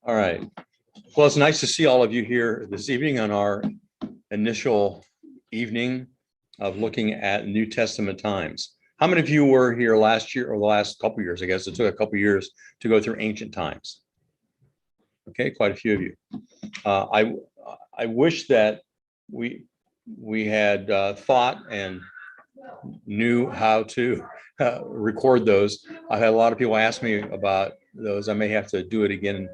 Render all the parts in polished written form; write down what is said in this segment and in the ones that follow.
All right. Well, it's nice to see all of you here this evening on our initial evening of looking at New Testament times. How many of you were here last year or the last couple of years? I guess it took a couple of years to go through ancient times. Okay, quite a few of you. I wish that we had thought and knew how to record those. I've had a lot of people ask me about those. I may have to do it again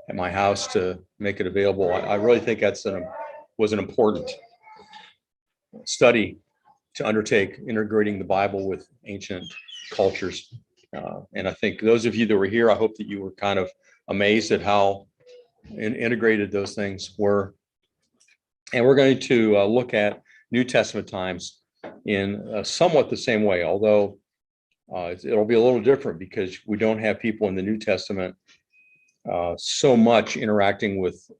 at my house to make it available. I really think that's was an important study to undertake, integrating the Bible with ancient cultures. And I think those of you that were here, I hope that you were kind of amazed at how integrated those things were. And we're going to look at New Testament times in somewhat the same way, although it'll be a little different because we don't have people in the New Testament so much interacting with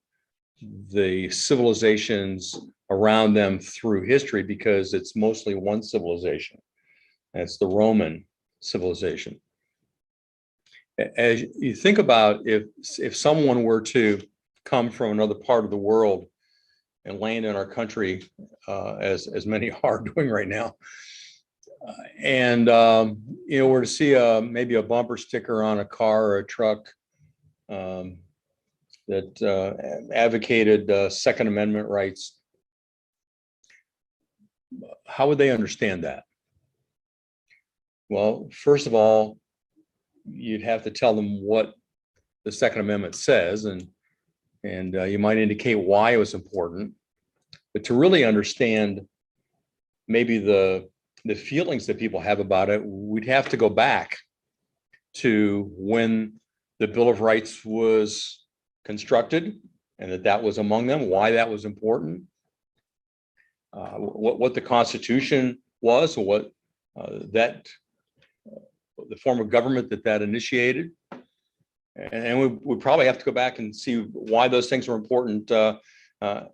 the civilizations around them through history, because it's mostly one civilization. That's the Roman civilization. As you think about if someone were to come from another part of the world and land in our country, as many are doing right now, and were to see maybe a bumper sticker on a car or a truck that advocated Second Amendment rights, how would they understand that? Well, first of all, you'd have to tell them what the Second Amendment says, and you might indicate why it was important. But to really understand maybe the feelings that people have about it, we'd have to go back to when the Bill of Rights was constructed, and that was among them, why that was important, what the Constitution was, what the form of government that initiated. And we probably have to go back and see why those things were important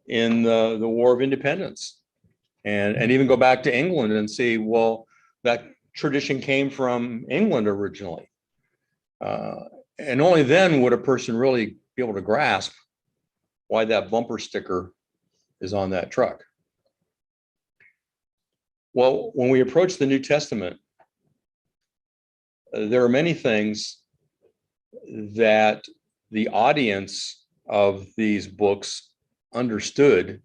in the War of Independence, and even go back to England and see, well, that tradition came from England originally. And only then would a person really be able to grasp why that bumper sticker is on that truck. Well, when we approach the New Testament, there are many things that the audience of these books understood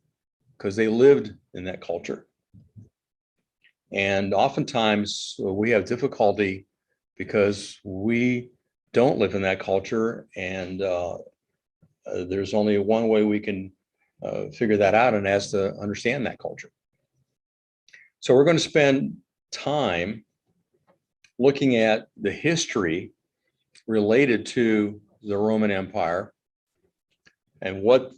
because they lived in that culture. And oftentimes we have difficulty because we don't live in that culture, and there's only one way we can figure that out, and that's to understand that culture. So we're going to spend time looking at the history related to the Roman Empire and what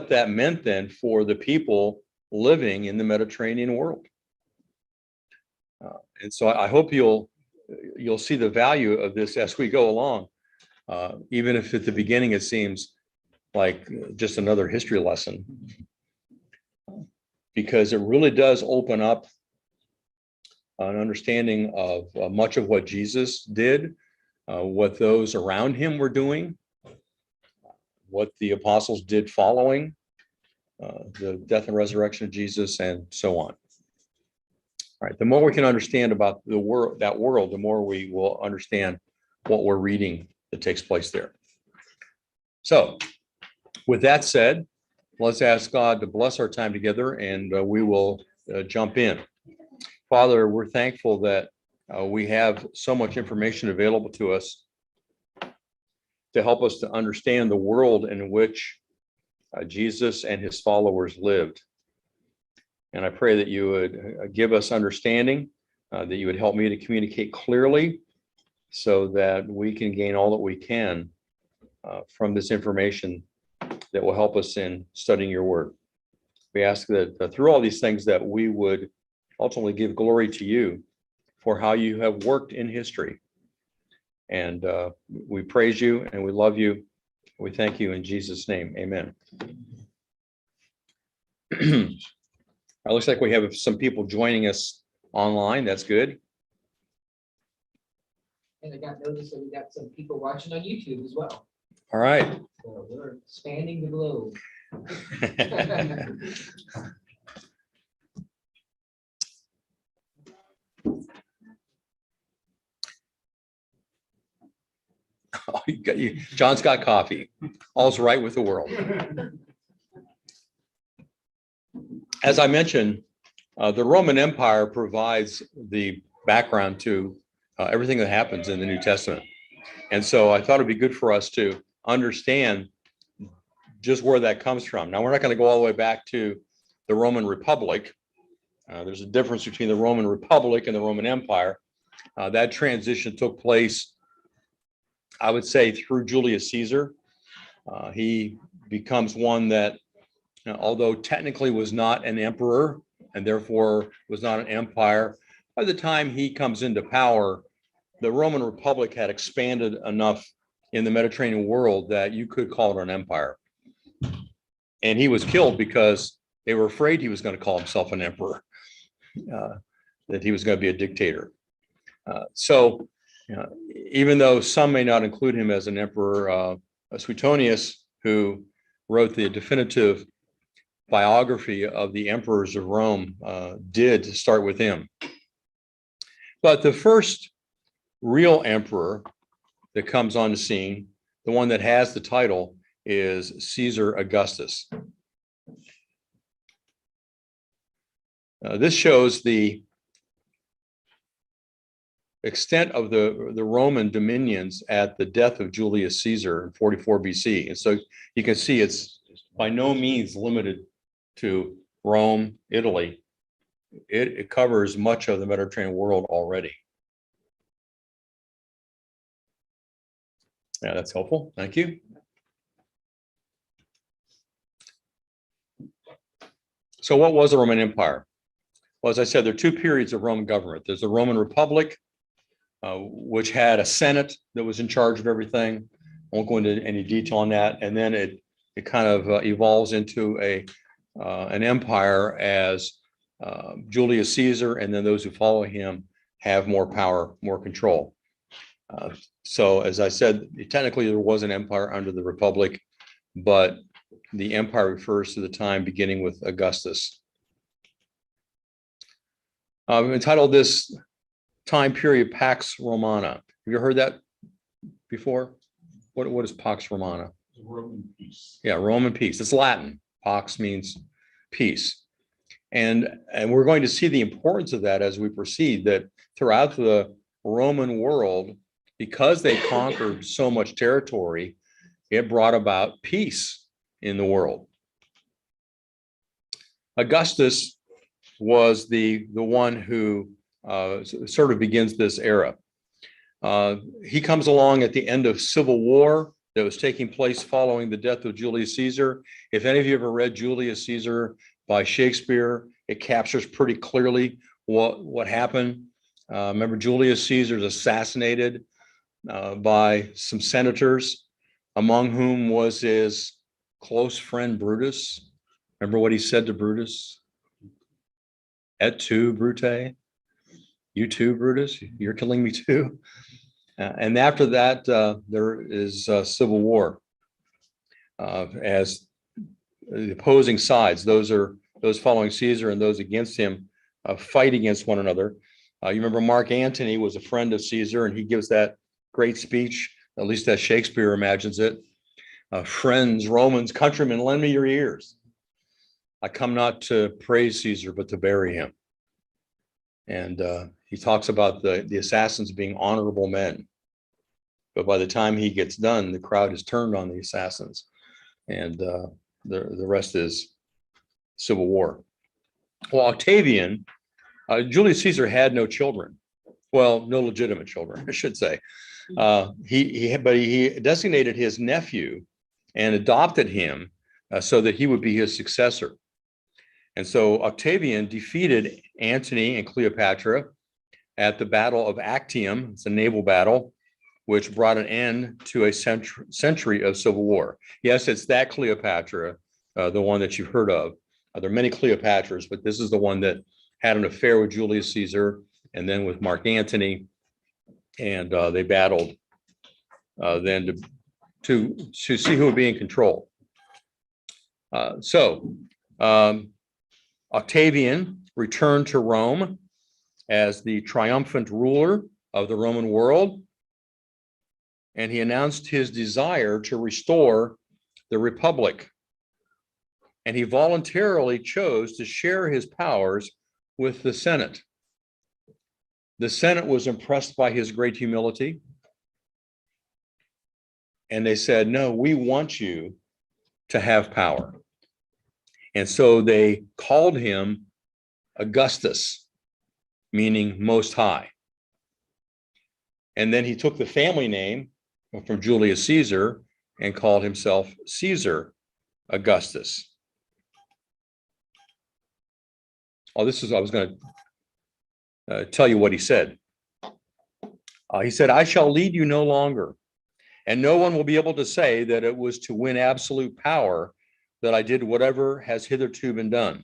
that meant then for the people living in the Mediterranean world. And so I hope you'll see the value of this as we go along, even if at the beginning it seems like just another history lesson, because it really does open up an understanding of much of what Jesus did, what those around him were doing, what the apostles did following the death and resurrection of Jesus, and so on. All right, the more we can understand about the world, the more we will understand what we're reading that takes place there. So, with that said, let's ask God to bless our time together, and we will jump in. Father, we're thankful that we have so much information available to us to help us to understand the world in which Jesus and his followers lived. And I pray that you would give us understanding, that you would help me to communicate clearly so that we can gain all that we can from this information that will help us in studying your word. We ask that through all these things that we would ultimately give glory to you for how you have worked in history. And we praise you and we love you. We thank you in Jesus' name. Amen. It looks like we have some people joining us online. That's good. And I got notice that we got some people watching on YouTube as well. All right. So we're expanding the globe. Oh, John's got coffee. All's right with the world. As I mentioned, the Roman Empire provides the background to everything that happens in the New Testament. And so I thought it'd be good for us to understand just where that comes from. Now, we're not going to go all the way back to the Roman Republic. There's a difference between the Roman Republic and the Roman Empire. That transition took place, I would say, through Julius Caesar. He becomes one that, although technically was not an emperor and therefore was not an empire, by the time he comes into power, the Roman Republic had expanded enough in the Mediterranean world that you could call it an empire. And he was killed because they were afraid he was going to call himself an emperor, that he was going to be a dictator. So even though some may not include him as an emperor, Suetonius, who wrote the definitive biography of the emperors of Rome, did start with him. But the first real emperor that comes on the scene, the one that has the title, is Caesar Augustus. This shows the extent of the Roman dominions at the death of Julius Caesar in 44 BC. And so you can see it's by no means limited to Rome, Italy. It covers much of the Mediterranean world already. Yeah, that's helpful. Thank you. So what was the Roman Empire? Well, as I said, there are two periods of Roman government. There's the Roman Republic, which had a Senate that was in charge of everything. I won't go into any detail on that. And then it kind of evolves into an empire as Julius Caesar and then those who follow him have more power, more control. So as I said, technically there was an empire under the Republic, but the empire refers to the time beginning with Augustus. I've entitled this time period Pax Romana. Have you heard that before? What is Pax Romana? Roman peace. Yeah, Roman peace. It's Latin. Pax means peace. And we're going to see the importance of that as we proceed, that throughout the Roman world, because they conquered so much territory, it brought about peace in the world. Augustus was the one who sort of begins this era. He comes along at the end of civil war that was taking place following the death of Julius Caesar. If any of you ever read Julius Caesar by Shakespeare, it captures pretty clearly what happened. Remember, Julius Caesar is assassinated by some senators, among whom was his close friend Brutus. Remember what he said to Brutus? Et tu, Brute? You too, Brutus? You're killing me too? And after that, there is civil war as the opposing sides, those following Caesar and those against him, fight against one another. You remember Mark Antony was a friend of Caesar, and he gives that great speech, at least as Shakespeare imagines it. Friends, Romans, countrymen, lend me your ears. I come not to praise Caesar, but to bury him. And he talks about the assassins being honorable men. But by the time he gets done, the crowd has turned on the assassins. And the rest is civil war. Well, Octavian, Julius Caesar had no children. Well, no legitimate children, I should say. But he designated his nephew and adopted him so that he would be his successor. And so Octavian defeated Antony and Cleopatra at the Battle of Actium. It's a naval battle, which brought an end to a century of civil war. Yes, it's that Cleopatra, the one that you've heard of. There are many Cleopatras, but this is the one that had an affair with Julius Caesar and then with Mark Antony. And they battled then to see who would be in control. Octavian returned to Rome as the triumphant ruler of the Roman world, and he announced his desire to restore the Republic. And he voluntarily chose to share his powers with the Senate. The Senate was impressed by his great humility, and they said, no, we want you to have power. And so they called him Augustus, meaning Most High. And then he took the family name from Julius Caesar and called himself Caesar Augustus. Oh, I was going to tell you what he said. He said, I shall lead you no longer, and no one will be able to say that it was to win absolute power that I did whatever has hitherto been done.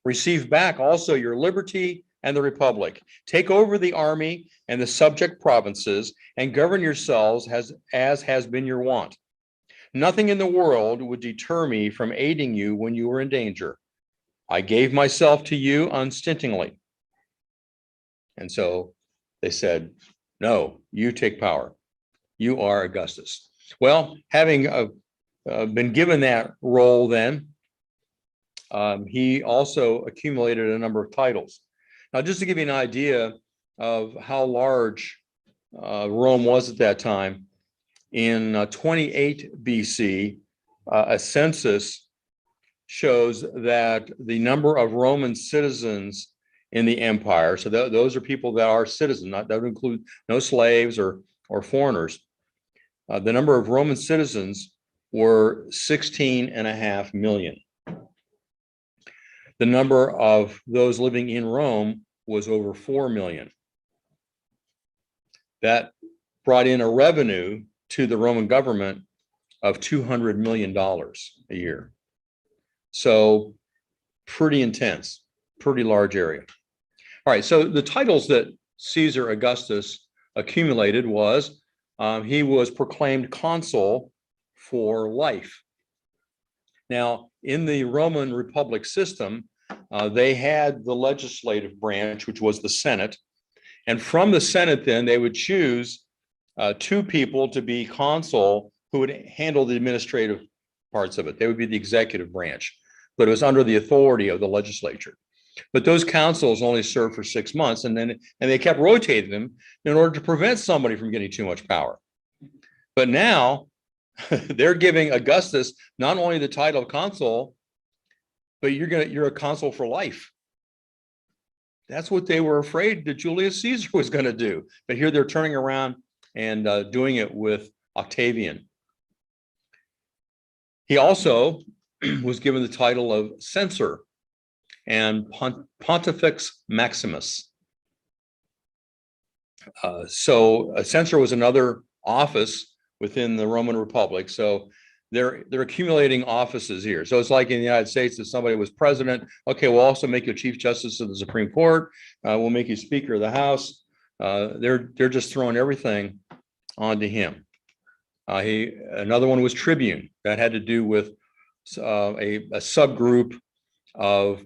Receive back also your liberty and the Republic. Take over the army and the subject provinces and govern yourselves as has been your wont. Nothing in the world would deter me from aiding you when you were in danger. I gave myself to you unstintingly. And so they said, no, you take power. You are Augustus. Well, having been given that role then, he also accumulated a number of titles. Now, just to give you an idea of how large Rome was at that time, in 28 BC, a census shows that the number of Roman citizens in the empire, so those are people that are citizens, that would include no slaves or foreigners. The number of Roman citizens were 16.5 million. The number of those living in Rome was over 4 million. That brought in a revenue to the Roman government of $200 million a year. So pretty intense, pretty large area. All right, so the titles that Caesar Augustus accumulated was he was proclaimed consul for life. Now, in the Roman Republic system, they had the legislative branch, which was the Senate. And from the Senate, then, they would choose two people to be consul who would handle the administrative parts of it. They would be the executive branch, but it was under the authority of the legislature. But those consuls only served for 6 months, and they kept rotating them in order to prevent somebody from getting too much power. But now they're giving Augustus not only the title of consul, but you're a consul for life. That's what they were afraid that Julius Caesar was going to do. But here they're turning around and doing it with Octavian. He also was given the title of censor and Pontifex Maximus. So a censor was another office within the Roman Republic. So they're accumulating offices here. So it's like in the United States, if somebody was president, okay, we'll also make you Chief Justice of the Supreme Court. We'll make you Speaker of the House. They're just throwing everything onto him. Another one was tribune. That had to do with a subgroup of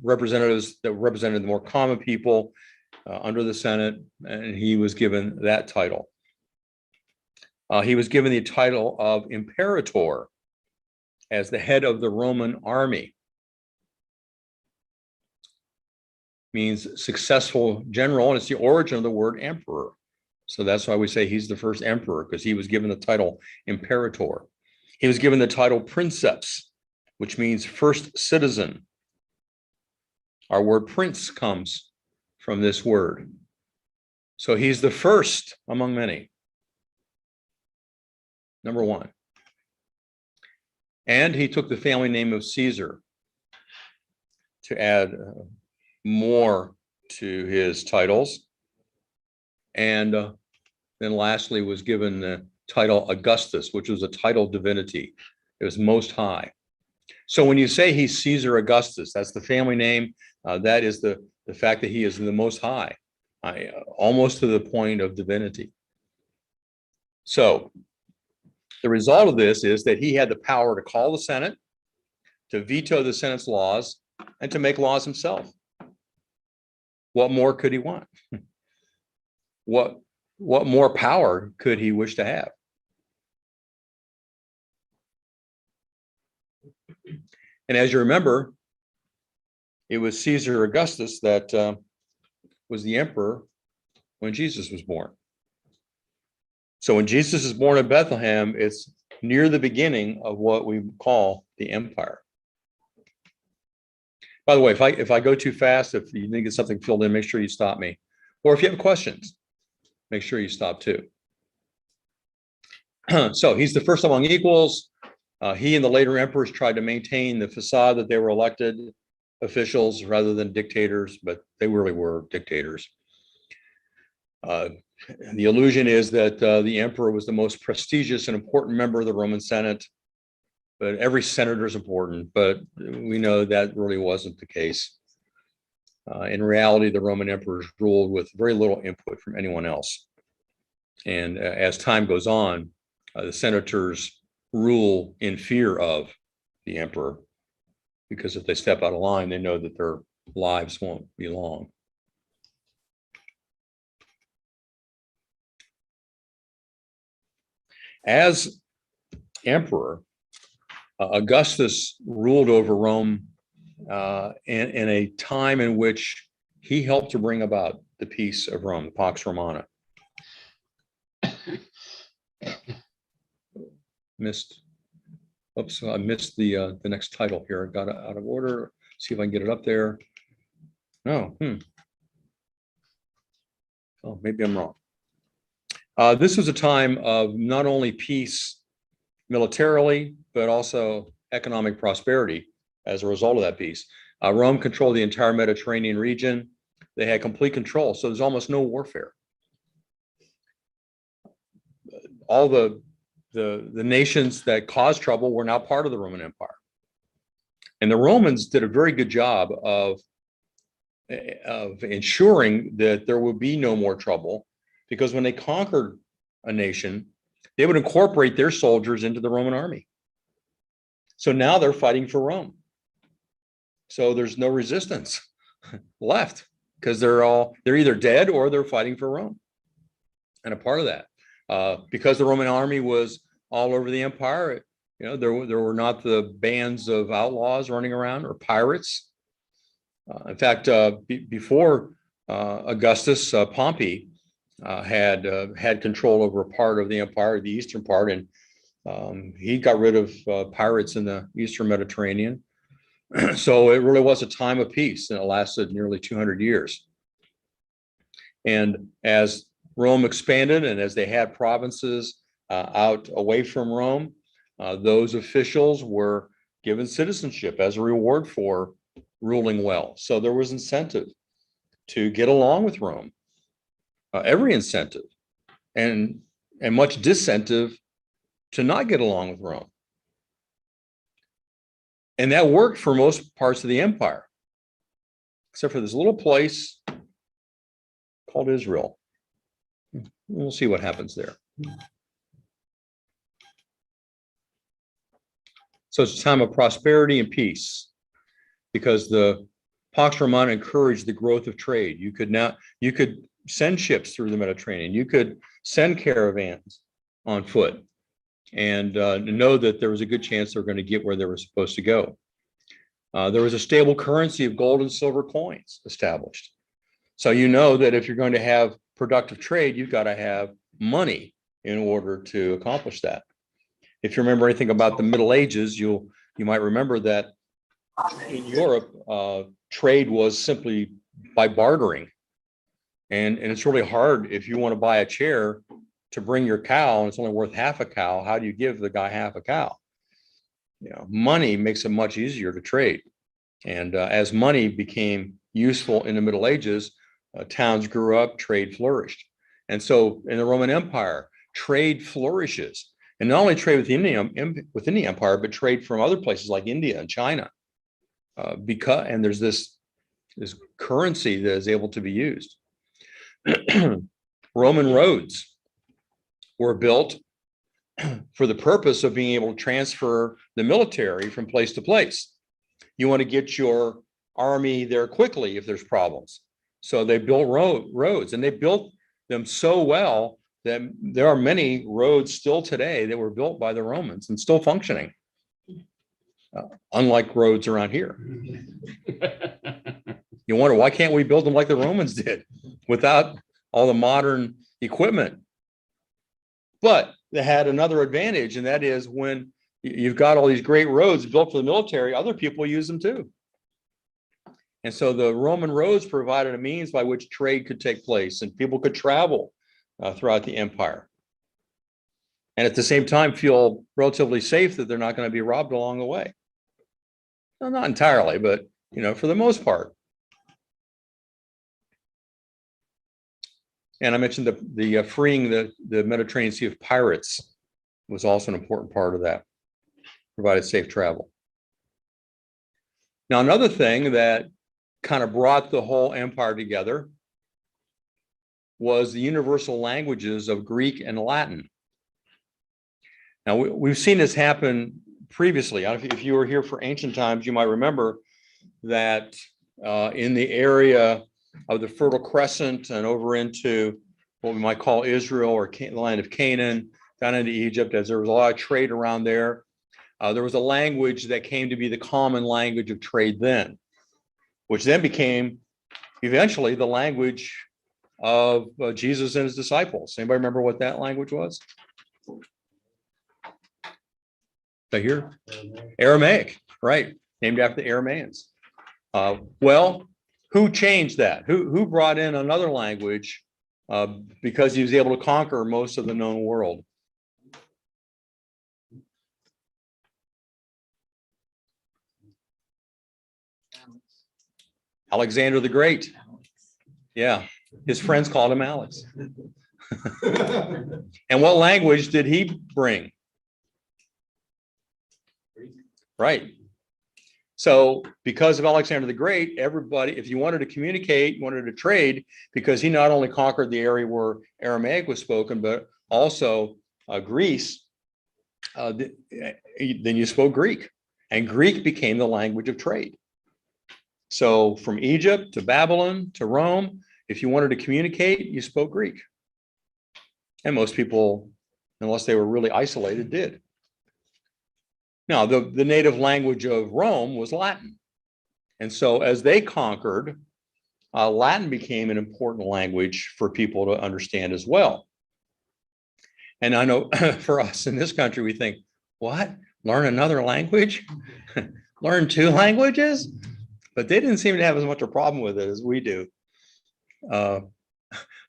representatives that represented the more common people under the Senate, and he was given that title. He was given the title of Imperator as the head of the Roman army. Means successful general, and it's the origin of the word emperor. So that's why we say he's the first emperor, because he was given the title Imperator. He was given the title Princeps, which means first citizen. Our word prince comes from this word. So he's the first among many. Number one. And he took the family name of Caesar to add more to his titles. And then lastly was given the title Augustus, which was a title divinity. It was most high. So when you say he's Caesar Augustus, that's the family name. That is the fact that he is the most high, almost to the point of divinity. So The result of this is that he had the power to call the Senate, to veto the Senate's laws, and to make laws himself. What more could he want? What more power could he wish to have? And as you remember, it was Caesar Augustus that was the emperor when Jesus was born. So when Jesus is born in Bethlehem, it's near the beginning of what we call the empire. By the way, if I go too fast, if you need to get something filled in, make sure you stop me. Or if you have questions, make sure you stop too. So he's the first among equals. He and the later emperors tried to maintain the facade that they were elected officials rather than dictators, but they really were dictators. The illusion is that the emperor was the most prestigious and important member of the Roman Senate, but every senator is important, but we know that really wasn't the case. In reality, the Roman emperors ruled with very little input from anyone else. And as time goes on, the senators rule in fear of the emperor, because if they step out of line, they know that their lives won't be long. As emperor, Augustus ruled over Rome in a time in which he helped to bring about the peace of Rome, the Pax Romana. I missed the next title here. I got it out of order. See if I can get it up there. No. Oh, maybe I'm wrong. This was a time of not only peace militarily, but also economic prosperity as a result of that peace. Rome controlled the entire Mediterranean region. They had complete control, so there's almost no warfare. All the nations that caused trouble were now part of the Roman Empire. And the Romans did a very good job of ensuring that there would be no more trouble, because when they conquered a nation, they would incorporate their soldiers into the Roman army. So now they're fighting for Rome. So there's no resistance left, because they're either dead or they're fighting for Rome. And a part of that, because the Roman army was all over the empire, there were not the bands of outlaws running around or pirates. In fact, before Augustus, Pompey had control over a part of the empire, the eastern part, and he got rid of pirates in the eastern Mediterranean. So it really was a time of peace, and it lasted nearly 200 years. And as Rome expanded, and as they had provinces out away from Rome, those officials were given citizenship as a reward for ruling well. So there was incentive to get along with Rome, every incentive, and much disincentive to not get along with Rome. And that worked for most parts of the empire, except for this little place called Israel. We'll see what happens there. So it's a time of prosperity and peace, because the Pax Romana encouraged the growth of trade. You could send ships through the Mediterranean. You could send caravans on foot, and know that there was a good chance they were going to get where they were supposed to go. There was a stable currency of gold and silver coins established. So you know that if you're going to have productive trade, you've got to have money in order to accomplish that. If you remember anything about the Middle Ages, you might remember that in Europe, trade was simply by bartering. And it's really hard if you want to buy a chair to bring your cow and it's only worth half a cow. How do you give the guy half a cow? Money makes it much easier to trade. And as money became useful in the Middle Ages, towns grew up, trade flourished. And so in the Roman Empire, trade flourishes. And not only trade within the empire, but trade from other places like India and China. And there's this currency that is able to be used. Roman roads were built for the purpose of being able to transfer the military from place to place. You want to get your army there quickly if there's problems. So they built roads, and they built them so well that there are many roads still today that were built by the Romans and still functioning, unlike roads around here. You wonder, why can't we build them like the Romans did without all the modern equipment? But they had another advantage, and that is when you've got all these great roads built for the military, other people use them too. And so the Roman roads provided a means by which trade could take place and people could travel throughout the empire. And at the same time, feel relatively safe that they're not going to be robbed along the way. Well, not entirely, but for the most part. And I mentioned the freeing the Mediterranean Sea of pirates was also an important part of that, provided safe travel. Now, another thing that kind of brought the whole empire together was the universal languages of Greek and Latin. Now, we've seen this happen previously. If you were here for ancient times, you might remember that in the area of the Fertile Crescent and over into what we might call Israel or the land of Canaan, down into Egypt, as there was a lot of trade around there, there was a language that came to be the common language of trade then, which then became eventually the language of Jesus and his disciples. Anybody remember what that language was? I hear Aramaic, right? Named after the Aramaeans. Well, who changed that? Who brought in another language because he was able to conquer most of the known world? Alexander the Great. Yeah, his friends called him Alex. And what language did he bring? Right. So because of Alexander the Great, everybody, if you wanted to communicate, wanted to trade, because he not only conquered the area where Aramaic was spoken, but also Greece, then you spoke Greek, and Greek became the language of trade. So from Egypt to Babylon to Rome, if you wanted to communicate, you spoke Greek. And most people, unless they were really isolated, did. Now, the native language of Rome was Latin. And so as they conquered, Latin became an important language for people to understand as well. And I know for us in this country, we think, what? Learn another language? Learn two languages? But they didn't seem to have as much a problem with it as we do. I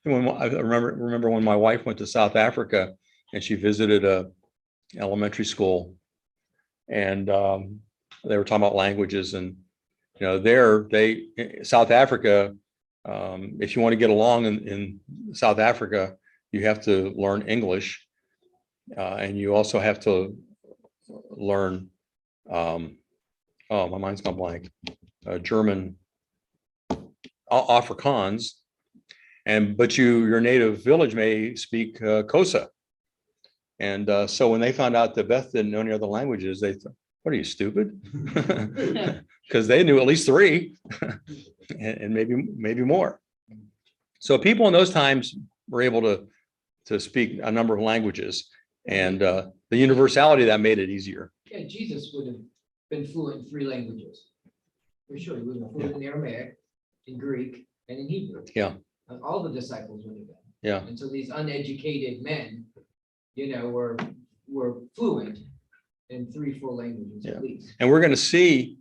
remember when my wife went to South Africa and she visited a elementary school, and they were talking about languages, and South Africa, if you want to get along in South Africa, you have to learn English, and you also have to learn my mind's gone blank, German, Afrikaans, but your native village may speak Xhosa. And so when they found out that Beth didn't know any other languages, they thought, what are you, stupid? Because they knew at least three and maybe more. So people in those times were able to speak a number of languages, and the universality of that made it easier. Yeah, Jesus would have been fluent in 3 languages. For sure, he would have been fluent in Aramaic, in Greek, and in Hebrew. Yeah. All the disciples would have been. Yeah. And so these uneducated men, were fluent in 3-4 languages at least. And we're going to see,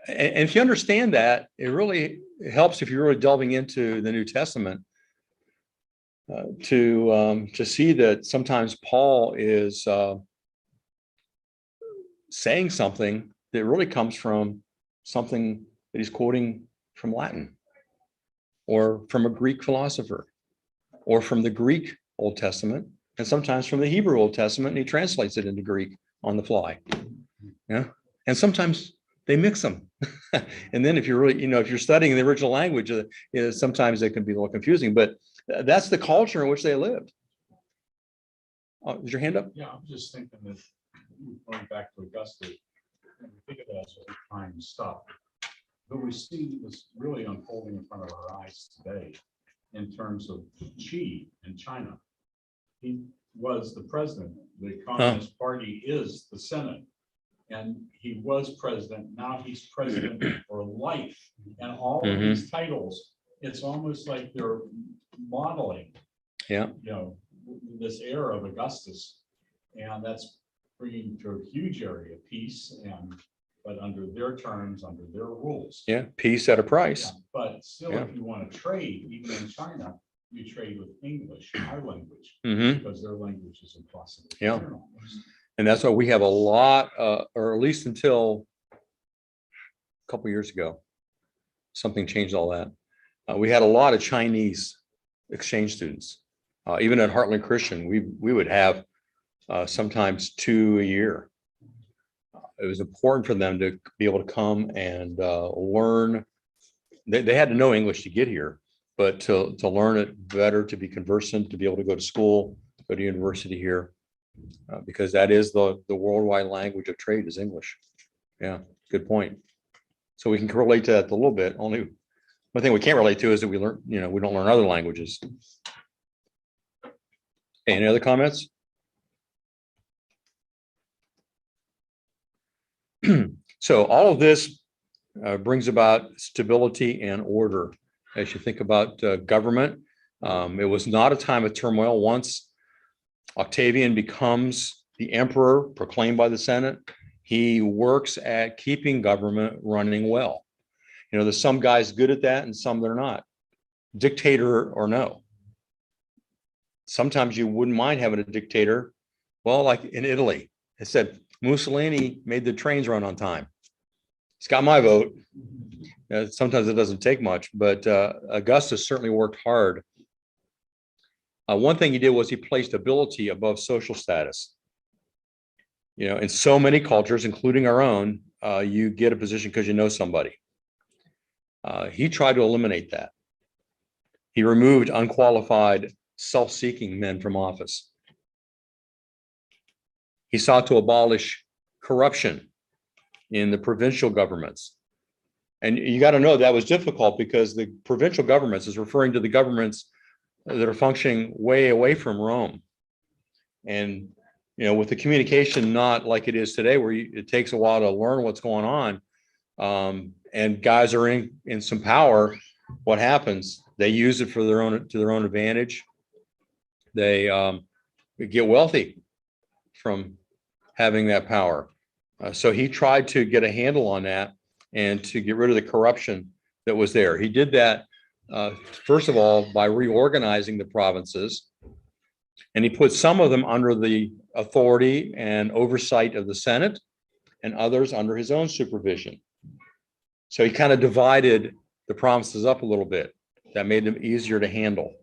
and if you understand that, it really helps if you're really delving into the New Testament to see that sometimes Paul is saying something that really comes from something that he's quoting from Latin, or from a Greek philosopher, or from the Greek Old Testament, and sometimes from the Hebrew Old Testament, and he translates it into Greek on the fly. Yeah. And sometimes they mix them. And then if you're really, if you're studying the original language, sometimes it can be a little confusing, but that's the culture in which they lived. Is your hand up? Yeah, I'm just thinking that going back to Augustus, we think of it as old time stuff. But we see this really unfolding in front of our eyes today in terms of Xi in China. He was the president. The Communist Party is the Senate. And he was president. Now he's president for life. And all of these titles, it's almost like they're modeling, this era of Augustus. And that's bringing to a huge area of peace, but under their terms, under their rules. Yeah, peace at a price. Yeah, but still, if you want to trade, even in China, you trade with English, our language, because their language is impossible. Yeah. And that's why we have a lot, or at least until a couple years ago, something changed all that. We had a lot of Chinese exchange students. Even at Heartland Christian, we would have sometimes 2 a year. It was important for them to be able to come and learn. They had to know English to get here, but to learn it better, to be conversant, to be able to go to school, go to university here, because that is the worldwide language of trade is English. Yeah, good point. So we can relate to that a little bit. Only one thing we can't relate to is that we learn, we don't learn other languages. Any other comments? So all of this brings about stability and order as you think about government. It was not a time of turmoil. Once Octavian becomes the emperor proclaimed by the Senate, he works at keeping government running well. There's some guys good at that and some they're not, dictator or no. Sometimes you wouldn't mind having a dictator. Well, like in Italy, it said Mussolini made the trains run on time. He's got my vote. Sometimes it doesn't take much, but Augustus certainly worked hard. One thing he did was he placed ability above social status. In so many cultures, including our own, you get a position because you know somebody. He tried to eliminate that. He removed unqualified, self-seeking men from office. He sought to abolish corruption in the provincial governments. And you got to know that was difficult because the provincial governments is referring to the governments that are functioning way away from Rome. And, with the communication not like it is today, where it takes a while to learn what's going on, and guys are in some power, what happens? They use it for their own advantage. They get wealthy from having that power. So he tried to get a handle on that and to get rid of the corruption that was there. He did that, first of all, by reorganizing the provinces, and he put some of them under the authority and oversight of the Senate and others under his own supervision. So he kind of divided the provinces up a little bit. That made them easier to handle.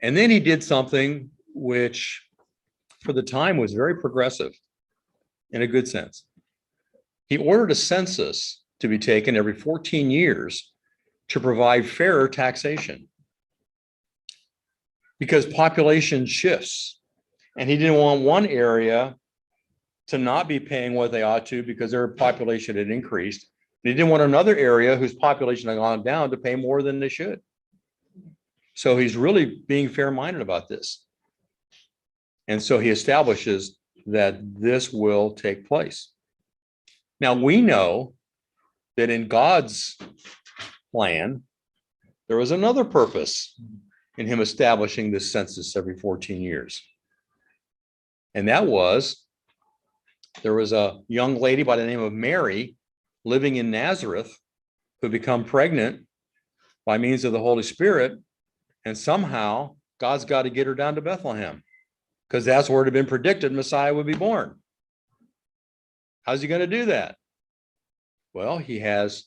And then he did something which for the time was very progressive in a good sense. He ordered a census to be taken every 14 years to provide fairer taxation, because population shifts, and he didn't want one area to not be paying what they ought to because their population had increased. He didn't want another area whose population had gone down to pay more than they should. So he's really being fair-minded about this. And so he establishes that this will take place. Now we know that in God's plan, there was another purpose in him establishing this census every 14 years. And that was, there was a young lady by the name of Mary living in Nazareth who become pregnant by means of the Holy Spirit. And somehow God's got to get her down to Bethlehem, because that's where it had been predicted Messiah would be born. How's he going to do that? Well, he has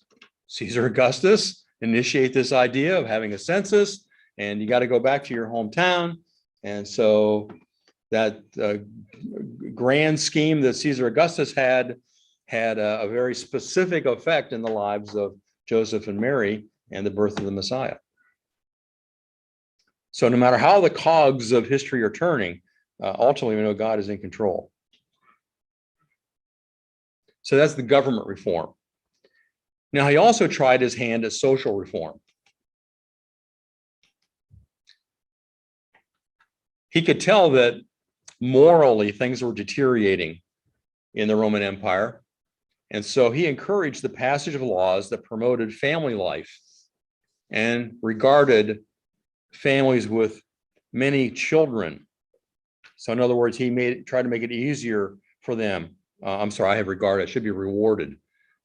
Caesar Augustus initiate this idea of having a census, and you got to go back to your hometown. And so that grand scheme that Caesar Augustus had a very specific effect in the lives of Joseph and Mary and the birth of the Messiah. So no matter how the cogs of history are turning, ultimately we know God is in control. So that's the government reform. Now, he also tried his hand at social reform. He could tell that morally things were deteriorating in the Roman Empire. And so he encouraged the passage of laws that promoted family life and regarded families with many children. So in other words, he tried to make it easier for them. I'm sorry, I have regarded, it should be rewarded.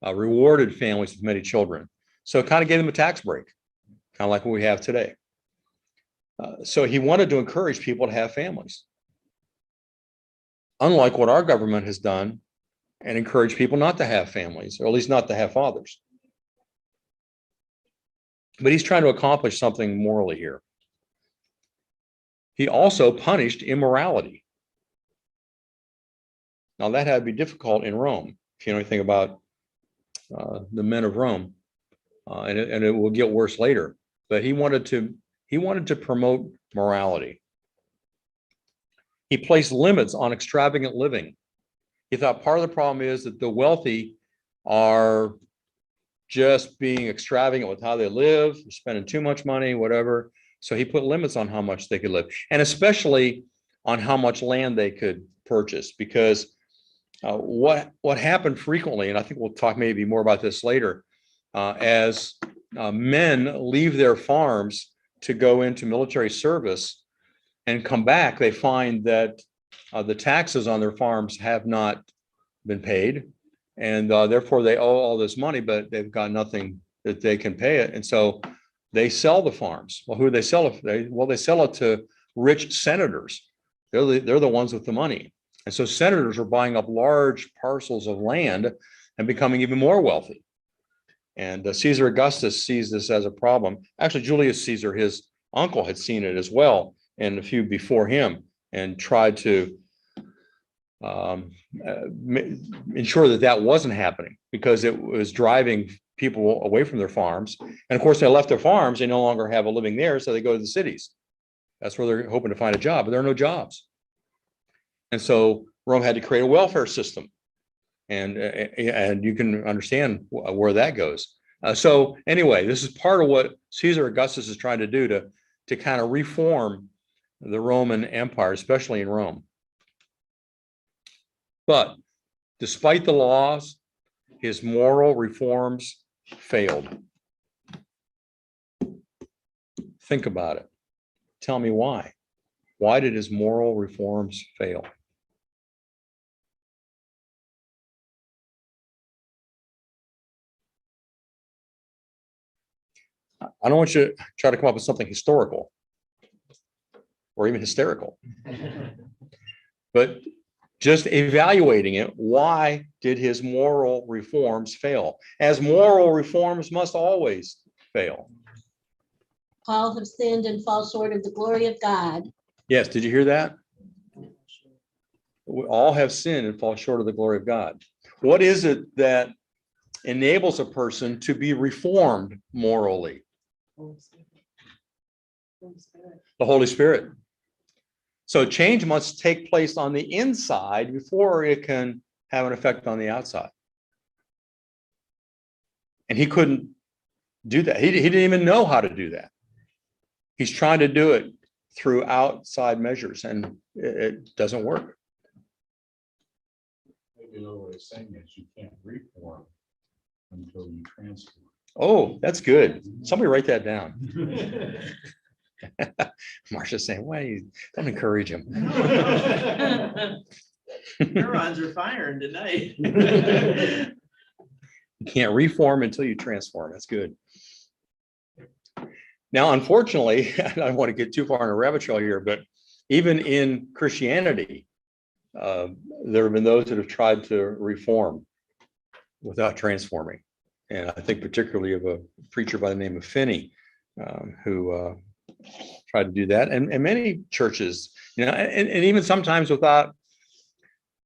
Rewarded families with many children. So it kind of gave them a tax break, kind of like what we have today. So he wanted to encourage people to have families. Unlike what our government has done and encourage people not to have families, or at least not to have fathers. But he's trying to accomplish something morally here. He also punished immorality. Now that had to be difficult in Rome, if you know anything about the men of Rome, and it will get worse later. But he wanted to promote morality. He placed limits on extravagant living. He thought part of the problem is that the wealthy are just being extravagant with how they live, spending too much money, whatever. So he put limits on how much they could live, and especially on how much land they could purchase, because what happened frequently, and I think we'll talk maybe more about this later, as men leave their farms to go into military service and come back, they find that the taxes on their farms have not been paid, and therefore they owe all this money, but they've got nothing that they can pay it, and so they sell the farms. Well, who do they sell it? They sell it to rich senators. They're the ones with the money, and so senators are buying up large parcels of land and becoming even more wealthy. And Caesar Augustus sees this as a problem. Actually, Julius Caesar, his uncle, had seen it as well, and a few before him, and tried to ensure that that wasn't happening, because it was driving people away from their farms. And of course, they left their farms, they no longer have a living there, so they go to the cities. That's where they're hoping to find a job, but there are no jobs. And so Rome had to create a welfare system. And you can understand where that goes. So anyway, this is part of what Caesar Augustus is trying to do to kind of reform the Roman Empire, especially in Rome. But despite the laws, his moral reforms failed. Think about it. Tell me why. Why did his moral reforms fail? I don't want you to try to come up with something historical or even hysterical, but just evaluating it, why did his moral reforms fail? As moral reforms must always fail. All have sinned and fall short of the glory of God. Yes, did you hear that? We all have sinned and fall short of the glory of God. What is it that enables a person to be reformed morally? The Holy Spirit. So change must take place on the inside before it can have an effect on the outside. And he couldn't do that. He didn't even know how to do that. He's trying to do it through outside measures, and it doesn't work. Maybe another way of saying is you can't reform until you transform. Oh, that's good. Somebody write that down. Marcia's saying, wait, don't encourage him. Neurons are firing tonight. You can't reform until you transform. That's good. Now, unfortunately, I don't want to get too far in a rabbit trail here, but even in Christianity, there have been those that have tried to reform without transforming. And I think particularly of a preacher by the name of Finney, who tried to do that. And many churches, and even sometimes without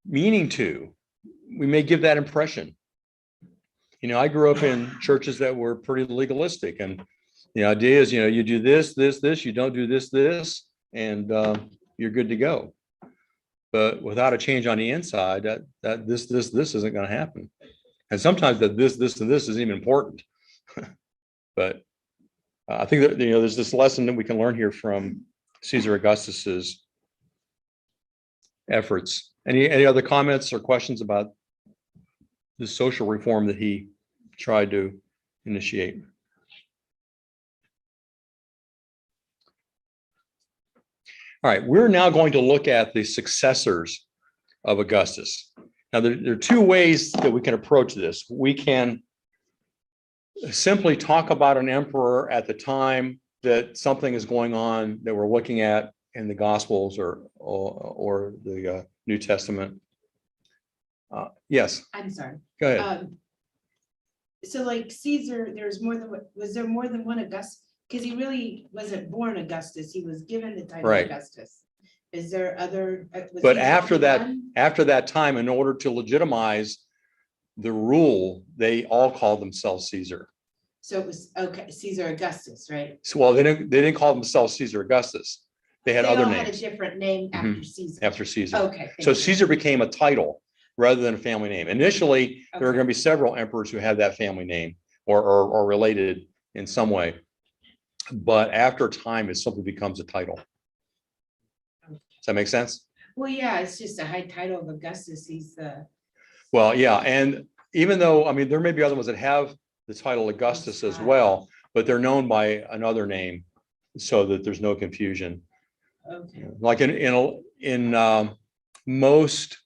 meaning to, we may give that impression. I grew up in churches that were pretty legalistic, and The idea is, you do this, you don't do this, and you're good to go. But without a change on the inside, that this isn't going to happen. And sometimes that this, and this isn't even important. But I think that, there's this lesson that we can learn here from Caesar Augustus's efforts. Any other comments or questions about the social reform that he tried to initiate? All right, we're now going to look at the successors of Augustus. Now, there are two ways that we can approach this. We can simply talk about an emperor at the time that something is going on that we're looking at in the Gospels or the New Testament. Yes, I'm sorry. go ahead. So like Caesar, was there more than one Augustus? Because he really wasn't born Augustus, he was given the title Right. Augustus. Is there other? But after that time, in order to legitimize the rule, they all called themselves Caesar. So it was, okay, Caesar Augustus, right? So, well, they didn't call themselves Caesar Augustus. They had other all had a names different name after Caesar. after Caesar. Okay. So thank you. Caesar became a title rather than a family name. Initially, there were Okay. going to be several emperors who had that family name or related in some way. But after time, it simply becomes a title. Does that make sense? Well, yeah, it's just a high title of Augustus, he's the, Well, yeah. And even though, I mean, there may be other ones that have the title Augustus as well, but they're known by another name so that there's no confusion. okay, Like in most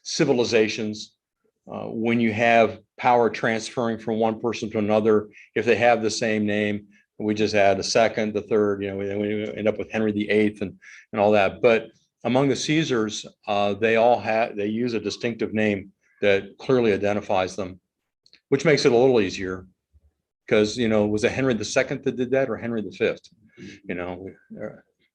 civilizations, when you have power transferring from one person to another, if they have the same name, we just add a second, the third, we end up with Henry VIII and all that. But among the Caesars, they use a distinctive name that clearly identifies them, which makes it a little easier. Because, was it Henry II that did that or Henry V?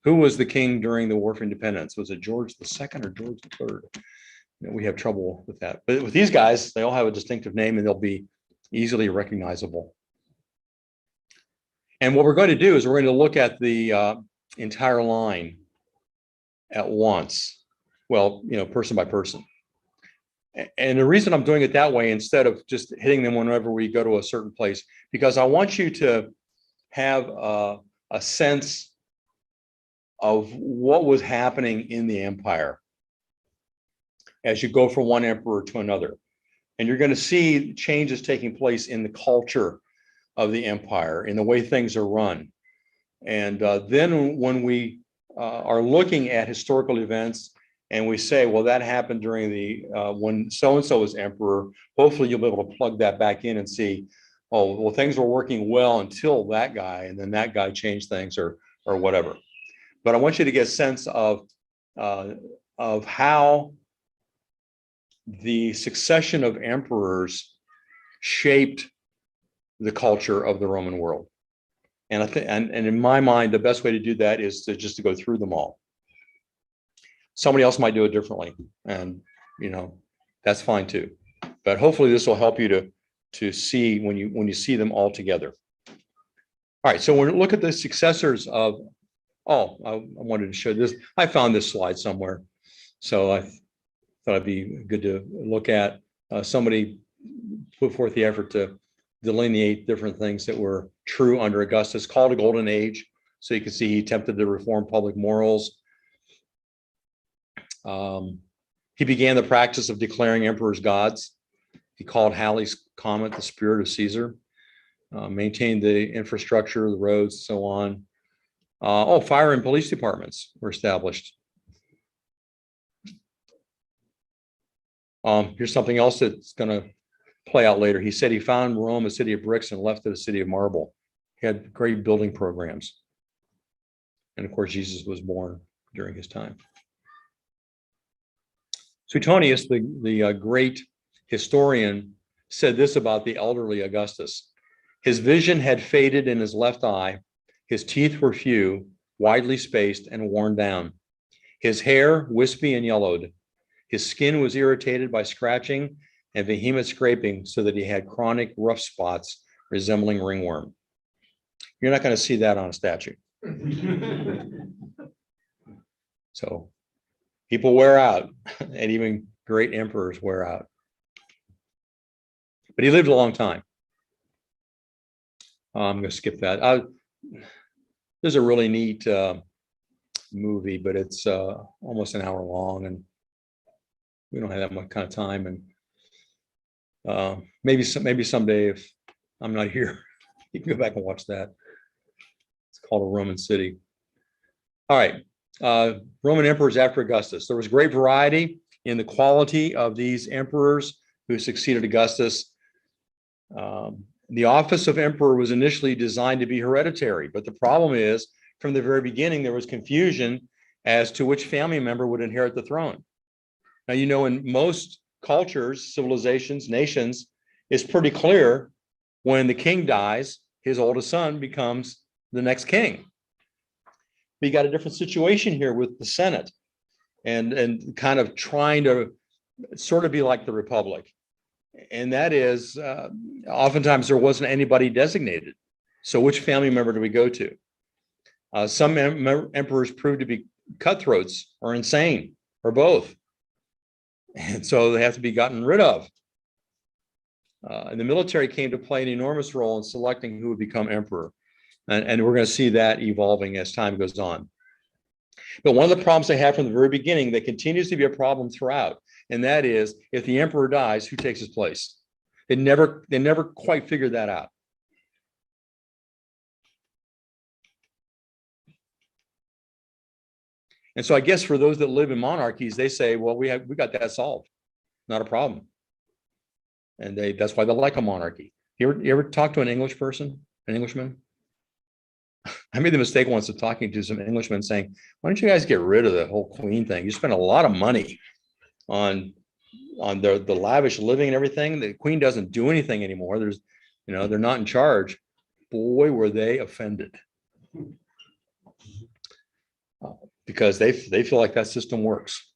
Who was the king during the War for Independence? Was it George II or George III? We have trouble with that. But with these guys, they all have a distinctive name and they'll be easily recognizable. And what we're going to do is we're going to look at the entire line at once. Well, person by person. And the reason I'm doing it that way instead of just hitting them whenever we go to a certain place, because I want you to have a sense of what was happening in the empire as you go from one emperor to another. And you're going to see changes taking place in the culture of the empire, in the way things are run. And then when we are looking at historical events and we say, well, that happened during when so-and-so was emperor, hopefully you'll be able to plug that back in and see, oh, well, things were working well until that guy, and then that guy changed things or whatever. But I want you to get a sense of how the succession of emperors shaped the culture of the Roman world. And I think, and in my mind, the best way to do that is to go through them all. Somebody else might do it differently, and that's fine too. But hopefully this will help you to see when you see them all together. All right, so when we look at the successors of, I wanted to show this. I found this slide somewhere, so I thought it'd be good to look at. Somebody put forth the effort to delineate different things that were true under Augustus, called a golden age. So you can see he attempted to reform public morals. He began the practice of declaring emperors gods. He called Halley's comet the spirit of Caesar. Maintained the infrastructure, the roads, and so on. Fire and police departments were established. Here's something else that's going to play out later. He said he found Rome a city of bricks and left it a city of marble. He had great building programs. And of course, Jesus was born during his time. Suetonius, the great historian, said this about the elderly Augustus. His vision had faded in his left eye. His teeth were few, widely spaced, and worn down. His hair wispy and yellowed. His skin was irritated by scratching and vehement scraping, so that he had chronic rough spots resembling ringworm. You're not going to see that on a statue. So people wear out, and even great emperors wear out. But he lived a long time. I'm going to skip that. There's a really neat movie, but it's almost an hour long, and we don't have that much kind of time. And maybe someday, if I'm not here, you can go back and watch that. It's called A Roman City. All right. Roman emperors after Augustus. There was great variety in the quality of these emperors who succeeded Augustus. The office of emperor was initially designed to be hereditary, but the problem is, from the very beginning, there was confusion as to which family member would inherit the throne. Now, you know, in most cultures, civilizations, nations, it's pretty clear when the king dies, his oldest son becomes the next king. But you got a different situation here with the Senate and kind of trying to sort of be like the Republic. And that is, oftentimes there wasn't anybody designated. So which family member do we go to? Some emperors proved to be cutthroats or insane or both. And so they have to be gotten rid of. And the military came to play an enormous role in selecting who would become emperor. And we're going to see that evolving as time goes on. But one of the problems they have from the very beginning that continues to be a problem throughout, and that is, if the emperor dies, who takes his place? They never quite figured that out. And so I guess for those that live in monarchies, they say, well, we got that solved. Not a problem. And that's why they like a monarchy. You ever talk to an English person, an Englishman? I made the mistake once of talking to some Englishmen saying, why don't you guys get rid of the whole queen thing? You spend a lot of money on the lavish living and everything. The queen doesn't do anything anymore. They're not in charge. Boy, were they offended. Because they feel like that system works.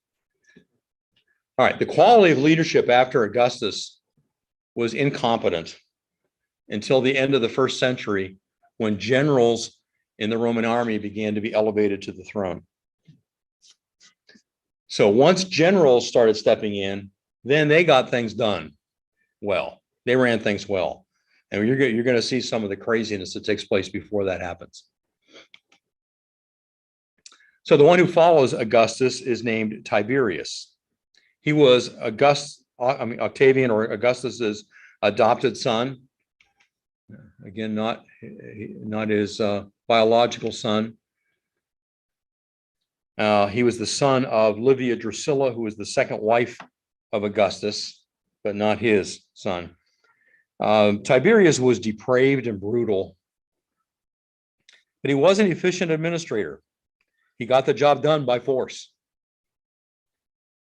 All right, the quality of leadership after Augustus was incompetent until the end of the first century, when generals in the Roman army began to be elevated to the throne. So once generals started stepping in, then they got things done well. They ran things well. And you're going to see some of the craziness that takes place before that happens. So the one who follows Augustus is named Tiberius. He was Octavian or Augustus's adopted son. Again, not his biological son. He was the son of Livia Drusilla, who was the second wife of Augustus, but not his son. Tiberius was depraved and brutal, but he was an efficient administrator. He got the job done by force.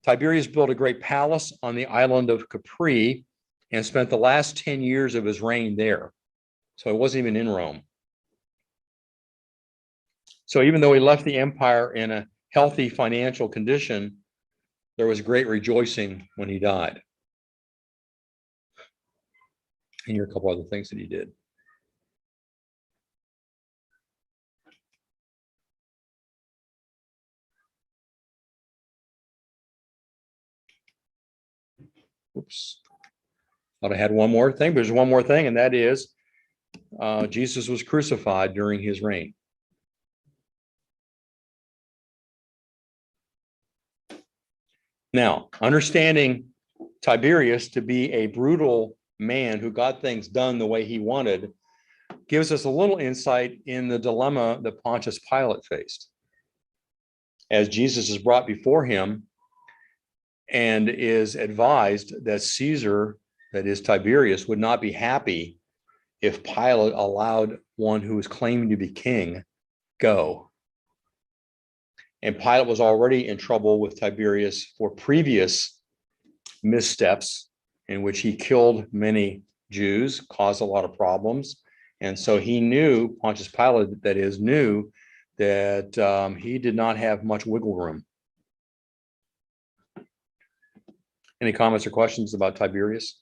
Tiberius built a great palace on the island of Capri and spent the last 10 years of his reign there. So he wasn't even in Rome. So even though he left the empire in a healthy financial condition, there was great rejoicing when he died. And here are a couple other things that he did. Oops. Thought I had one more thing, but there's one more thing, and that is Jesus was crucified during his reign. Now, understanding Tiberius to be a brutal man who got things done the way he wanted gives us a little insight in the dilemma that Pontius Pilate faced. As Jesus is brought before him and is advised that Caesar, that is Tiberius, would not be happy if Pilate allowed one who was claiming to be king go. And Pilate was already in trouble with Tiberius for previous missteps in which he killed many Jews, caused a lot of problems. And so he knew, Pontius Pilate, that is, knew that he did not have much wiggle room. Any comments or questions about Tiberius?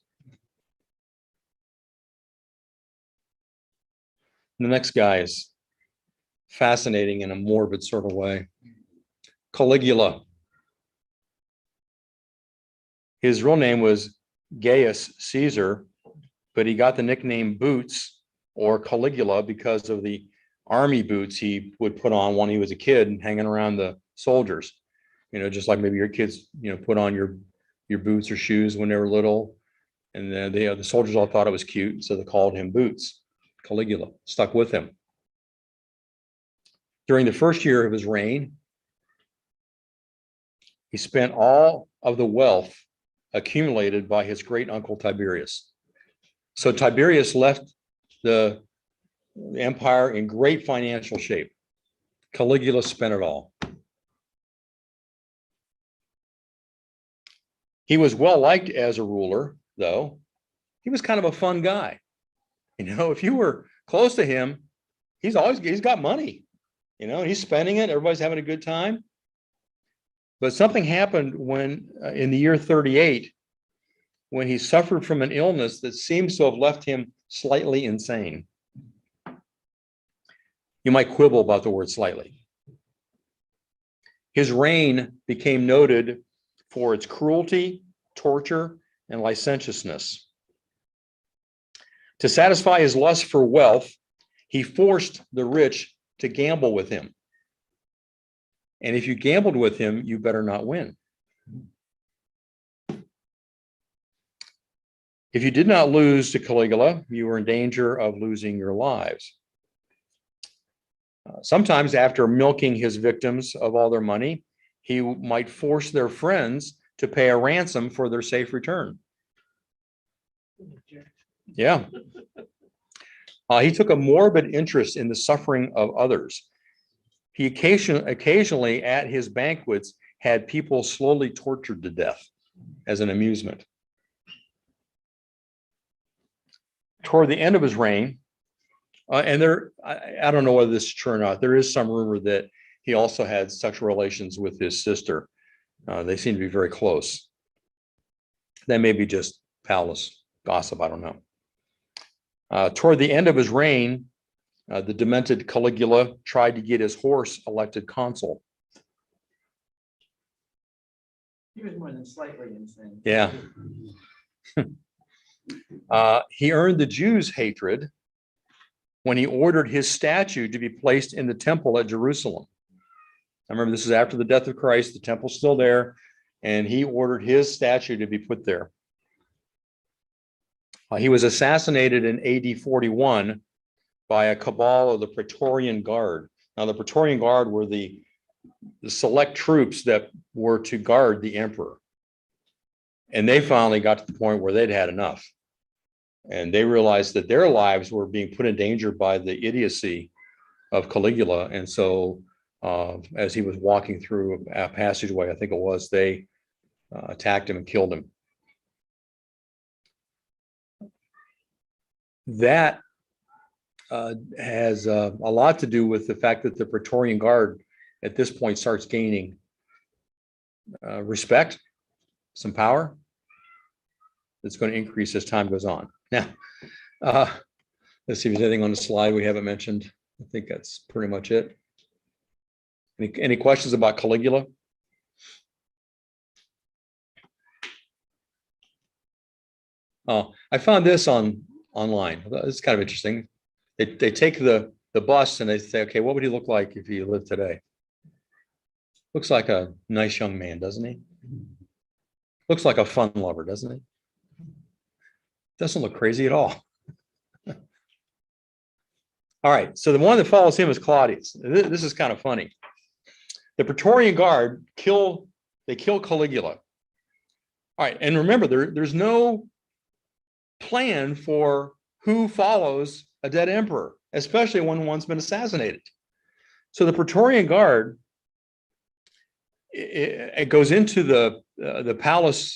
The next guy is fascinating in a morbid sort of way. Caligula. His real name was Gaius Caesar, but he got the nickname Boots or Caligula because of the army boots he would put on when he was a kid and hanging around the soldiers. You know, just like maybe your kids, you know, put on your boots or shoes when they were little. And then the soldiers all thought it was cute, so they called him Boots. Caligula stuck with him. During the first year of his reign, he spent all of the wealth accumulated by his great uncle Tiberius. So Tiberius left the empire in great financial shape. Caligula spent it all. He was well liked as a ruler, though. He was kind of a fun guy. You know, if you were close to him, he's got money. You know, he's spending it. Everybody's having a good time. But something happened when in the year 38, when he suffered from an illness that seems to have left him slightly insane. You might quibble about the word slightly. His reign became noted for its cruelty, torture, and licentiousness. To satisfy his lust for wealth, he forced the rich to gamble with him. And if you gambled with him, you better not win. If you did not lose to Caligula, you were in danger of losing your lives. Sometimes after milking his victims of all their money, he might force their friends to pay a ransom for their safe return. Yeah. He took a morbid interest in the suffering of others. He occasionally at his banquets had people slowly tortured to death as an amusement. Toward the end of his reign, and I don't know whether this is true or not, there is some rumor that he also had sexual relations with his sister. They seem to be very close. That may be just palace gossip, I don't know. Toward the end of his reign, the demented Caligula tried to get his horse elected consul. He was more than slightly insane. Yeah. He earned the Jews' hatred when he ordered his statue to be placed in the temple at Jerusalem. I remember this is after the death of Christ, the temple's still there, and he ordered his statue to be put there. He was assassinated in AD 41 by a cabal of the Praetorian Guard. Now, the Praetorian Guard were the select troops that were to guard the emperor. And they finally got to the point where they'd had enough. And they realized that their lives were being put in danger by the idiocy of Caligula. And so as he was walking through a passageway, I think it was, they attacked him and killed him. That has a lot to do with the fact that the Praetorian Guard at this point starts gaining respect, some power that's going to increase as time goes on. Now, let's see if there's anything on the slide we haven't mentioned. I think that's pretty much it. Any questions about Caligula? Oh, I found this online. It's kind of interesting. They take the bust and they say, okay, what would he look like if he lived today? Looks like a nice young man, doesn't he? Looks like a fun lover, doesn't he? Doesn't look crazy at all. All right, so the one that follows him is Claudius. This is kind of funny. The Praetorian Guard kill Caligula. All right, and remember, there's no plan for who follows a dead emperor, especially when one's been assassinated. So the Praetorian Guard, it goes into the palace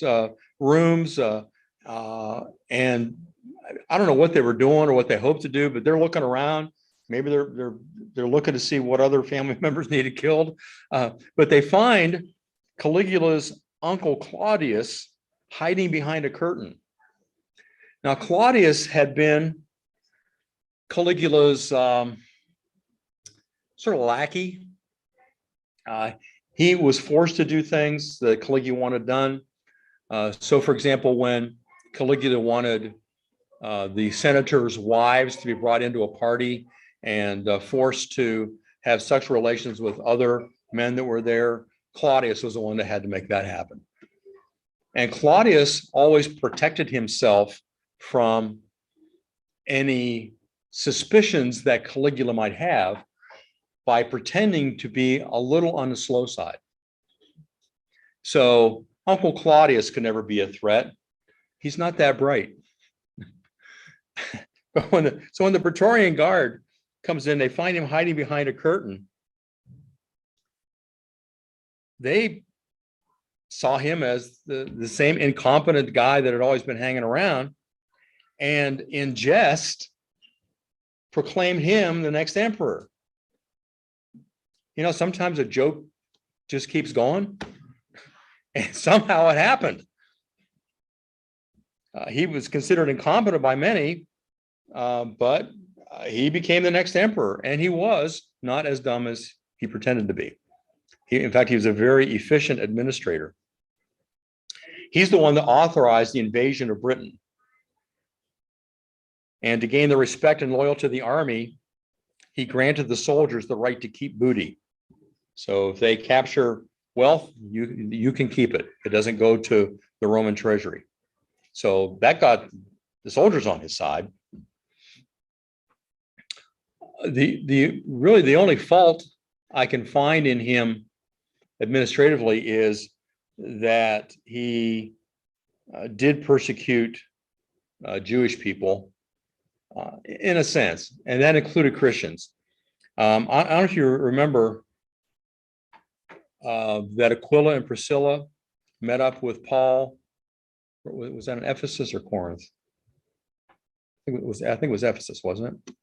rooms, and I don't know what they were doing or what they hoped to do, but they're looking around. Maybe they're looking to see what other family members needed killed, but they find Caligula's uncle Claudius hiding behind a curtain. Now, Claudius had been Caligula's sort of lackey. He was forced to do things that Caligula wanted done. So, for example, when Caligula wanted the senators' wives to be brought into a party and forced to have sexual relations with other men that were there, Claudius was the one that had to make that happen. And Claudius always protected himself from any suspicions that Caligula might have by pretending to be a little on the slow side. So Uncle Claudius could never be a threat. He's not that bright. But when the Praetorian Guard comes in, they find him hiding behind a curtain. They saw him as the same incompetent guy that had always been hanging around, and in jest proclaimed him the next emperor. You know, sometimes a joke just keeps going, and somehow it happened. He was considered incompetent by many, but he became the next emperor, and he was not as dumb as he pretended to be. In fact, he was a very efficient administrator. He's the one that authorized the invasion of Britain. And to gain the respect and loyalty of the army, he granted the soldiers the right to keep booty. So if they capture wealth, you can keep it. It doesn't go to the Roman treasury. So that got the soldiers on his side. Really the only fault I can find in him administratively is that he did persecute Jewish people in a sense, and that included Christians. I don't know if you remember that Aquila and Priscilla met up with Paul. Was that in Ephesus or Corinth? I think it was Ephesus, wasn't it?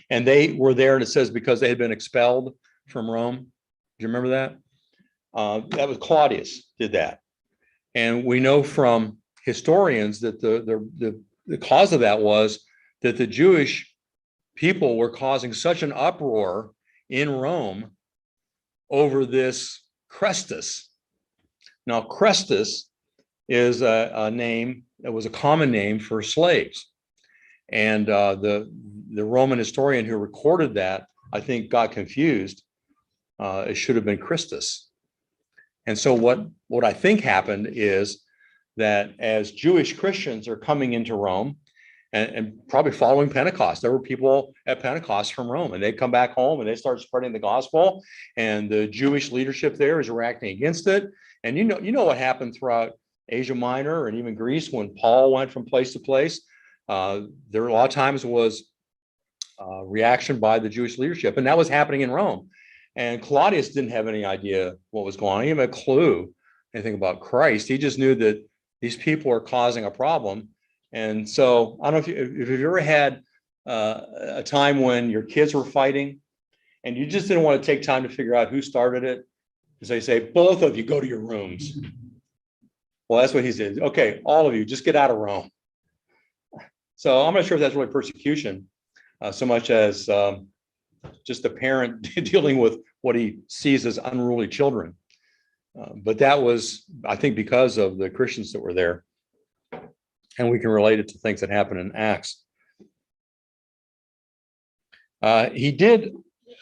And they were there, and it says because they had been expelled from Rome. Do you remember that? That was Claudius did that. And we know from historians that the cause of that was that the Jewish people were causing such an uproar in Rome over this Chrestus. Now, Chrestus is a name that was a common name for slaves. And the Roman historian who recorded that, I think, got confused. It should have been Christus. And so what I think happened is that as Jewish Christians are coming into Rome and probably following Pentecost, there were people at Pentecost from Rome, and they come back home and they start spreading the gospel, and the Jewish leadership there is reacting against it. And you know what happened throughout Asia Minor and even Greece when Paul went from place to place. There were a lot of times was reaction by the Jewish leadership, and that was happening in Rome. And Claudius didn't have any idea what was going on. He didn't have a clue anything about Christ. He just knew that these people are causing a problem. And so I don't know if you've ever had a time when your kids were fighting and you just didn't want to take time to figure out who started it. Because they say, both of you go to your rooms. Well, that's what he said. Okay, all of you, just get out of Rome. So I'm not sure if that's really persecution so much as just a parent dealing with what he sees as unruly children. But that was, I think, because of the Christians that were there. And we can relate it to things that happen in Acts. He did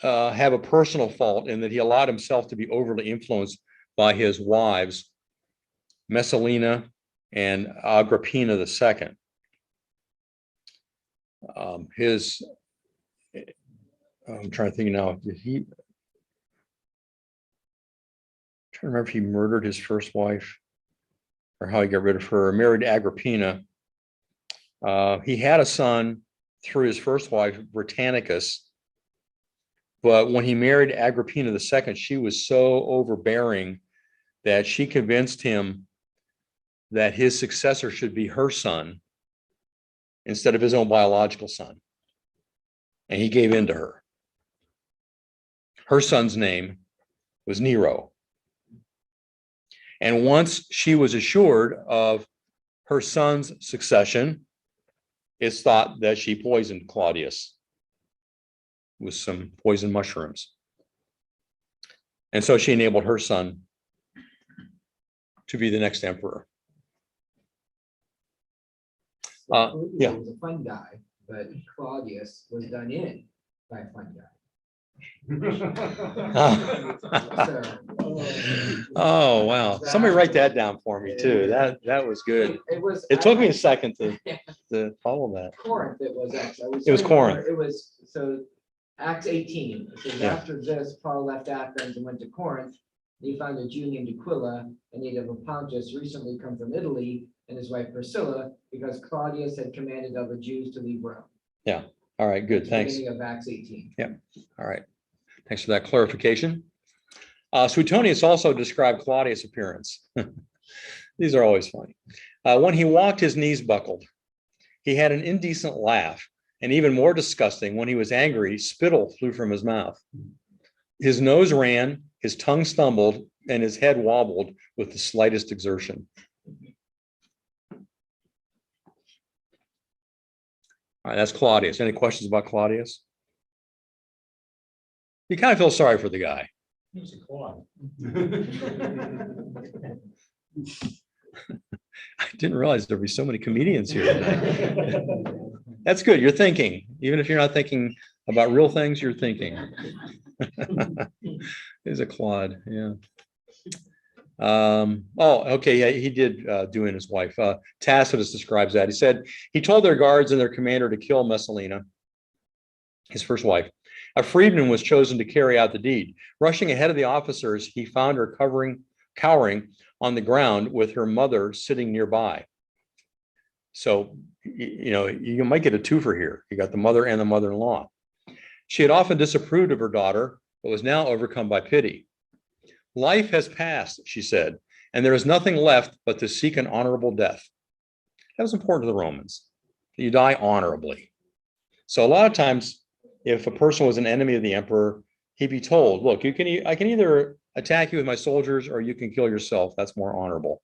have a personal fault in that he allowed himself to be overly influenced by his wives, Messalina and Agrippina II. I'm trying to think now, I'm trying to remember if he murdered his first wife or how he got rid of her, married Agrippina. He had a son through his first wife, Britannicus. But when he married Agrippina II, she was so overbearing that she convinced him that his successor should be her son instead of his own biological son. And he gave in to her. Her son's name was Nero. And once she was assured of her son's succession, it's thought that she poisoned Claudius with some poison mushrooms. And so she enabled her son to be the next emperor. Caligula yeah. was a fun guy, but Claudius was done in by a fun guy. Oh, wow. Somebody write that down for me too. That was good. It was. It took me a second to follow that. Corinth, it was actually. It was Corinth. It was, so Acts 18, it says Yeah. after this, Paul left Athens and went to Corinth. He found a Jew named Aquila, a native of Pontus, recently come from Italy, and his wife Priscilla, because Claudius had commanded other Jews to leave Rome. All right, good. Thanks. Beginning of Acts 18. All right. Thanks for that clarification. Suetonius also described Claudius' appearance. These are always funny. When he walked, his knees buckled. He had an indecent laugh, and even more disgusting, when he was angry, spittle flew from his mouth. His nose ran, his tongue stumbled, and his head wobbled with the slightest exertion. All right, that's Claudius. Any questions about Claudius? You kind of feel sorry for the guy. He was a quad. I didn't realize there'd be so many comedians here tonight. That's good. You're thinking. Even if you're not thinking about real things, you're thinking. He's a Claude, yeah. Okay, yeah, he did do in his wife. Tacitus describes that. He said, he told their guards and their commander to kill Messalina, his first wife. A freedman was chosen to carry out the deed. Rushing ahead of the officers, he found her cowering on the ground with her mother sitting nearby. So, you might get a twofer here. You got the mother and the mother-in-law. She had often disapproved of her daughter, but was now overcome by pity. Life has passed, she said, and there is nothing left but to seek an honorable death. That was important to the Romans. You die honorably. So a lot of times, if a person was an enemy of the emperor, he'd be told, look, I can either attack you with my soldiers or you can kill yourself. That's more honorable.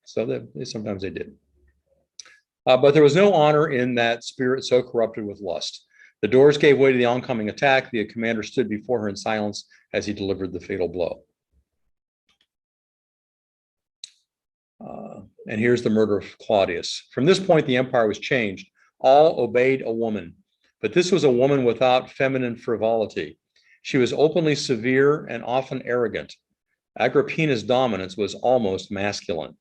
So sometimes they did. But there was no honor in that spirit so corrupted with lust. The doors gave way to the oncoming attack. The commander stood before her in silence as he delivered the fatal blow. And here's the murder of Claudius. From this point, the empire was changed. All obeyed a woman, but this was a woman without feminine frivolity. She was openly severe and often arrogant. Agrippina's dominance was almost masculine.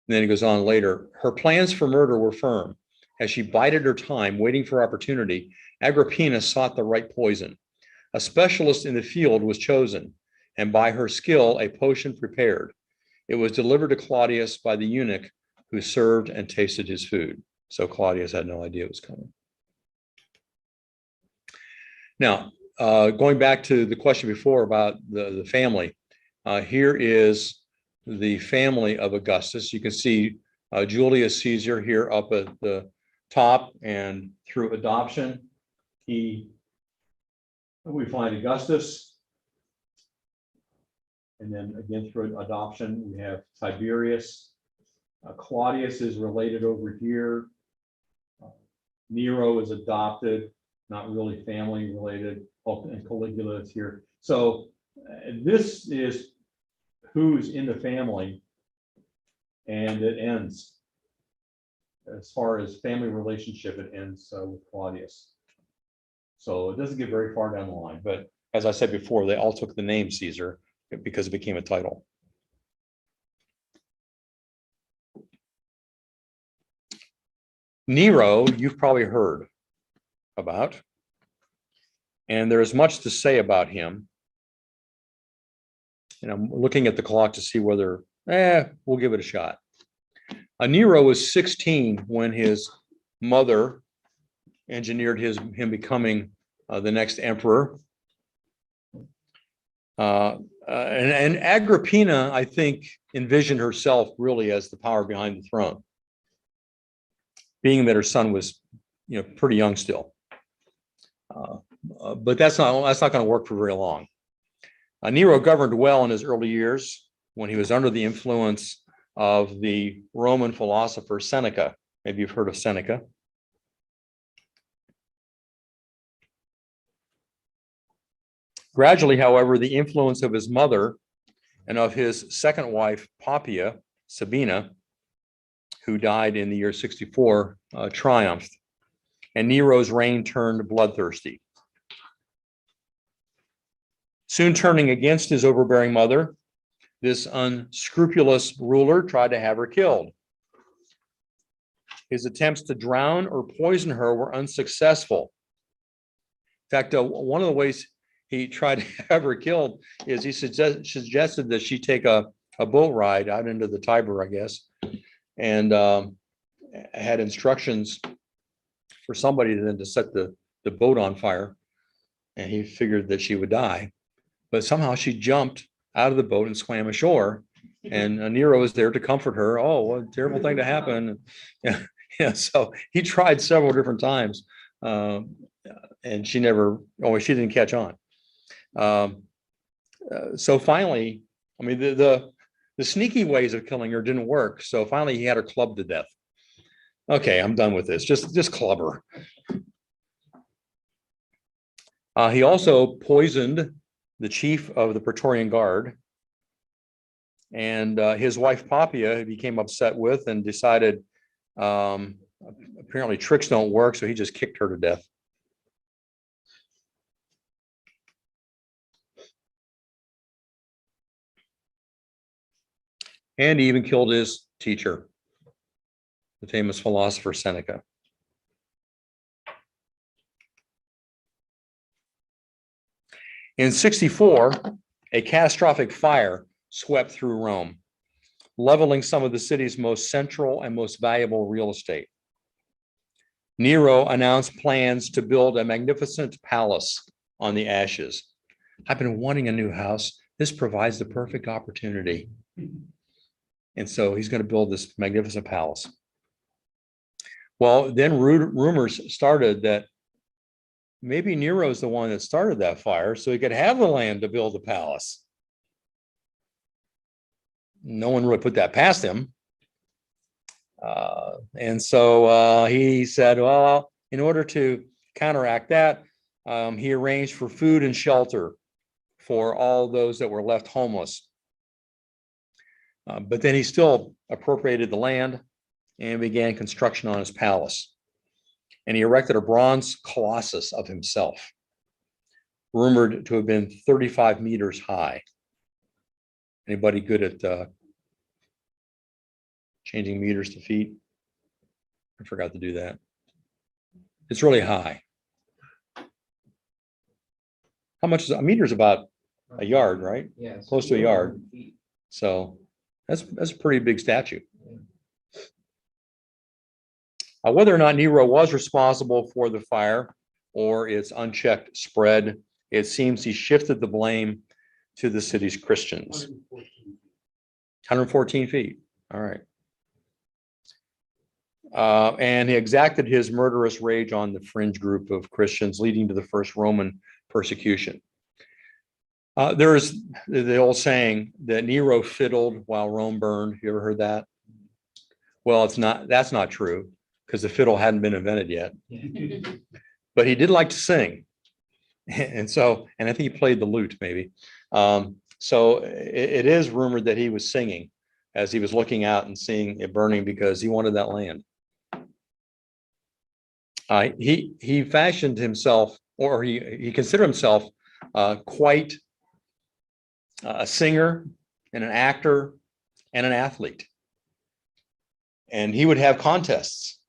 And then he goes on later, her plans for murder were firm. As she bided her time, waiting for opportunity, Agrippina sought the right poison. A specialist in the field was chosen, and by her skill, a potion prepared. It was delivered to Claudius by the eunuch who served and tasted his food. So Claudius had no idea it was coming. Now, going back to the question before about the family, here is the family of Augustus. You can see Julius Caesar here up at the top, and through adoption, we find Augustus. And then again, through adoption, we have Tiberius. Claudius is related over here. Nero is adopted, not really family related. And Caligula is here. So this is who's in the family, and it ends. As far as family relationship, it ends with Claudius. So it doesn't get very far down the line. But as I said before, they all took the name Caesar because it became a title. Nero, you've probably heard about. And there is much to say about him. And I'm looking at the clock to see whether, we'll give it a shot. Nero was 16 when his mother engineered him becoming the next emperor. And Agrippina, I think, envisioned herself really as the power behind the throne, being that her son was, pretty young still. But that's not going to work for very long. Nero governed well in his early years when he was under the influence of the Roman philosopher Seneca. Maybe you've heard of Seneca. Gradually, however, the influence of his mother and of his second wife, Poppaea, Sabina, who died in the year 64, triumphed, and Nero's reign turned bloodthirsty. Soon turning against his overbearing mother, this unscrupulous ruler tried to have her killed. His attempts to drown or poison her were unsuccessful. In fact, one of the ways he tried to have her killed is he suggested that she take a boat ride out into the Tiber, I guess, and had instructions for somebody then to set the boat on fire. And he figured that she would die. But somehow she jumped out of the boat and swam ashore. And Nero was there to comfort her. Oh, what a terrible thing to happen. Yeah, so he tried several different times. And she didn't catch on. So finally, I mean, the sneaky ways of killing her didn't work. So finally he had her clubbed to death. Okay, I'm done with this. Just club her. He also poisoned the chief of the Praetorian Guard, and his wife Poppaea he became upset with and decided apparently tricks don't work, so he just kicked her to death. And he even killed his teacher, the famous philosopher Seneca. In 64, a catastrophic fire swept through Rome, leveling some of the city's most central and most valuable real estate. Nero announced plans to build a magnificent palace on the ashes. I've been wanting a new house. This provides the perfect opportunity. And so he's going to build this magnificent palace. Well, then rumors started that maybe Nero's the one that started that fire so he could have the land to build a palace. No one really put that past him. And so he said, well, in order to counteract that, he arranged for food and shelter for all those that were left homeless. But then he still appropriated the land and began construction on his palace. And he erected a bronze colossus of himself, rumored to have been 35 meters high. Anybody good at changing meters to feet? I forgot to do that. It's really high. How much is a meter? Is about a yard, right? Yeah. Close to a yard. So that's a pretty big statue. Whether or not Nero was responsible for the fire or its unchecked spread, it seems he shifted the blame to the city's Christians. 114 feet. All right. And he exacted his murderous rage on the fringe group of Christians, leading to the first Roman persecution. There is the old saying that Nero fiddled while Rome burned. You ever heard that? Well, that's not true, because the fiddle hadn't been invented yet. But he did like to sing. And I think he played the lute maybe. So it is rumored that he was singing as he was looking out and seeing it burning because he wanted that land. He fashioned himself, or he considered himself quite a singer and an actor and an athlete. And he would have contests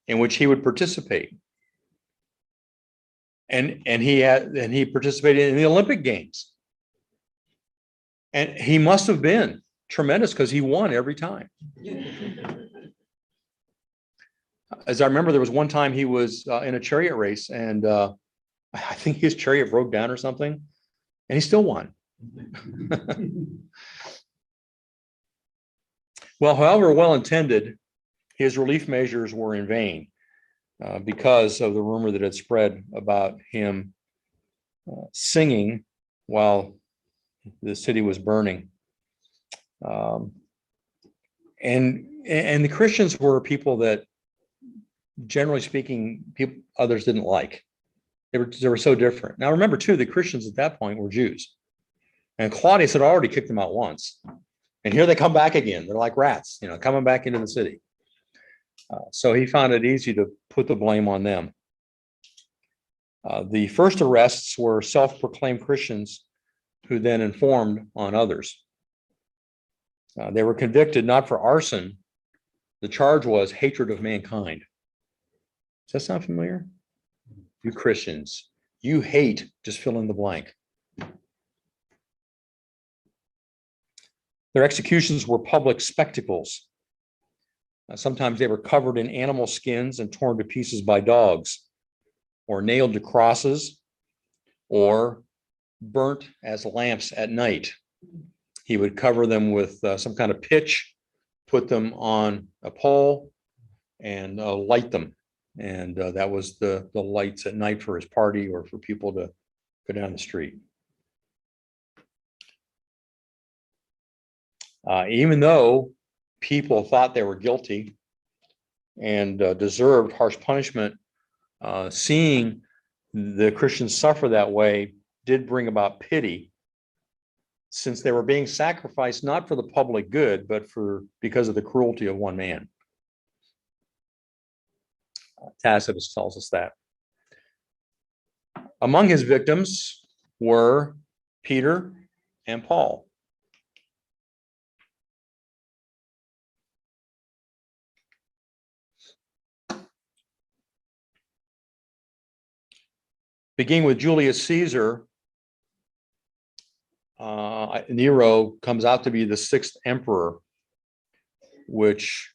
in which he would participate. And he participated in the Olympic Games. And he must have been tremendous because he won every time. As I remember, there was one time he was in a chariot race, and I think his chariot broke down or something, and he still won. Well, however well-intended, his relief measures were in vain because of the rumor that had spread about him singing while the city was burning. And the Christians were people that generally speaking, people, others didn't like. They were so different. Now remember too, the Christians at that point were Jews. And Claudius had already kicked them out once. And here they come back again. They're like rats, coming back into the city. So he found it easy to put the blame on them. The first arrests were self-proclaimed Christians who then informed on others. They were convicted not for arson. The charge was hatred of mankind. Does that sound familiar? You Christians, you hate, just fill in the blank. Their executions were public spectacles. Sometimes they were covered in animal skins and torn to pieces by dogs, or nailed to crosses, or burnt as lamps at night. He would cover them with some kind of pitch, put them on a pole, and light them. And that was the lights at night for his party or for people to go down the street. Even though people thought they were guilty and deserved harsh punishment, seeing the Christians suffer that way did bring about pity, since they were being sacrificed not for the public good, but because of the cruelty of one man. Tacitus tells us that. Among his victims were Peter and Paul. Beginning with Julius Caesar, Nero comes out to be the sixth emperor, which,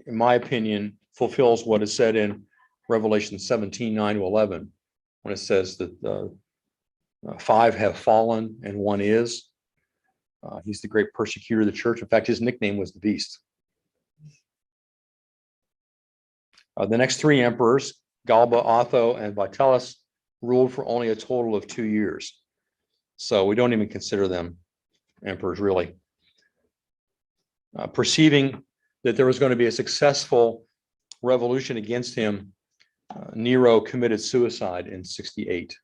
in my opinion, fulfills what is said in Revelation 17:9-11, when it says that 5 have fallen and 1 is. He's the great persecutor of the church. In fact, his nickname was the Beast. The next 3 emperors, Galba, Otho, and Vitellius, ruled for only a total of 2 years. So we don't even consider them emperors, really. Perceiving that there was going to be a successful revolution against him, Nero committed suicide in 68.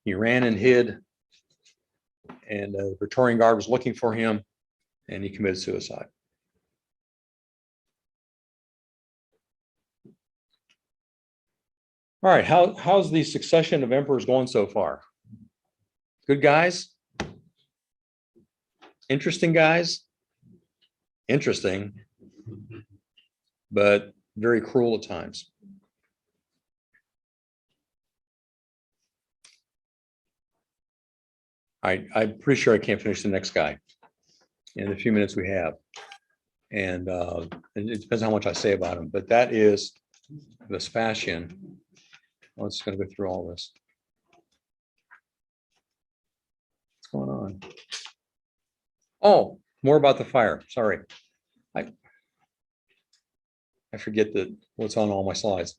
He ran and hid, and the Praetorian Guard was looking for him, and he committed suicide. All right, how's the succession of emperors going so far? Good guys? Interesting guys? Interesting, but very cruel at times. I'm pretty sure I can't finish the next guy in the few minutes we have. And it depends how much I say about him, but that is Vespasian. I'm just going to go through all this. What's going on? Oh, more about the fire. Sorry. I forget that what's on all my slides.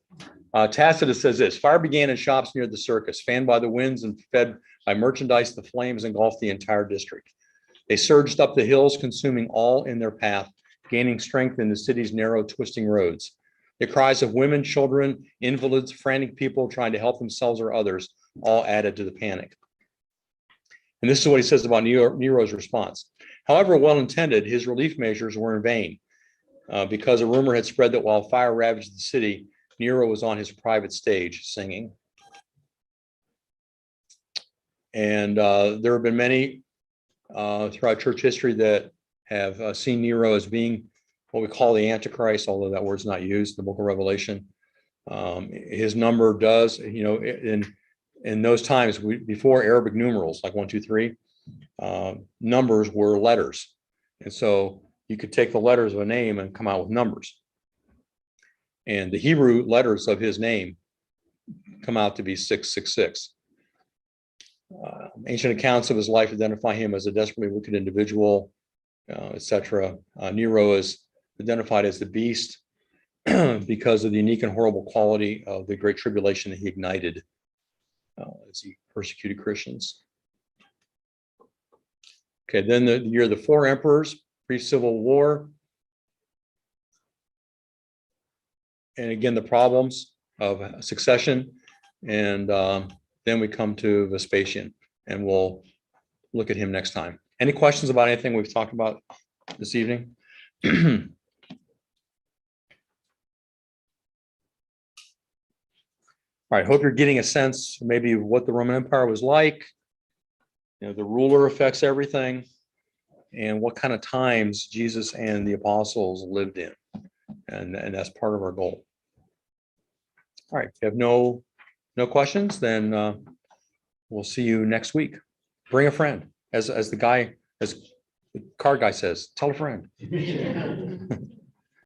Tacitus says this: fire began in shops near the circus, fanned by the winds and fed by merchandise. The flames engulfed the entire district. They surged up the hills, consuming all in their path, gaining strength in the city's narrow, twisting roads. The cries of women, children, invalids, frantic people trying to help themselves or others all added to the panic. And this is what he says about Nero's response. However well-intended, his relief measures were in vain, because a rumor had spread that while fire ravaged the city, Nero was on his private stage singing. And there have been many throughout church history that have seen Nero as being what we call the Antichrist, although that word's not used in the book of Revelation. His number does, in those times before Arabic numerals, like 1, 2, 3, numbers were letters. And so you could take the letters of a name and come out with numbers. And the Hebrew letters of his name come out to be 666. Ancient accounts of his life identify him as a desperately wicked individual, etc. Nero is identified as the beast because of the unique and horrible quality of the great tribulation that he ignited as he persecuted Christians. Okay, then the year of the 4 emperors, pre-Civil War, and again, the problems of succession. And then we come to Vespasian, and we'll look at him next time. Any questions about anything we've talked about this evening? All right, hope you're getting a sense maybe of what the Roman Empire was like. You know, the ruler affects everything, and what kind of times Jesus and the apostles lived in. And that's part of our goal. All right, if you have no questions, then we'll see you next week. Bring a friend, as the card guy says, tell a friend.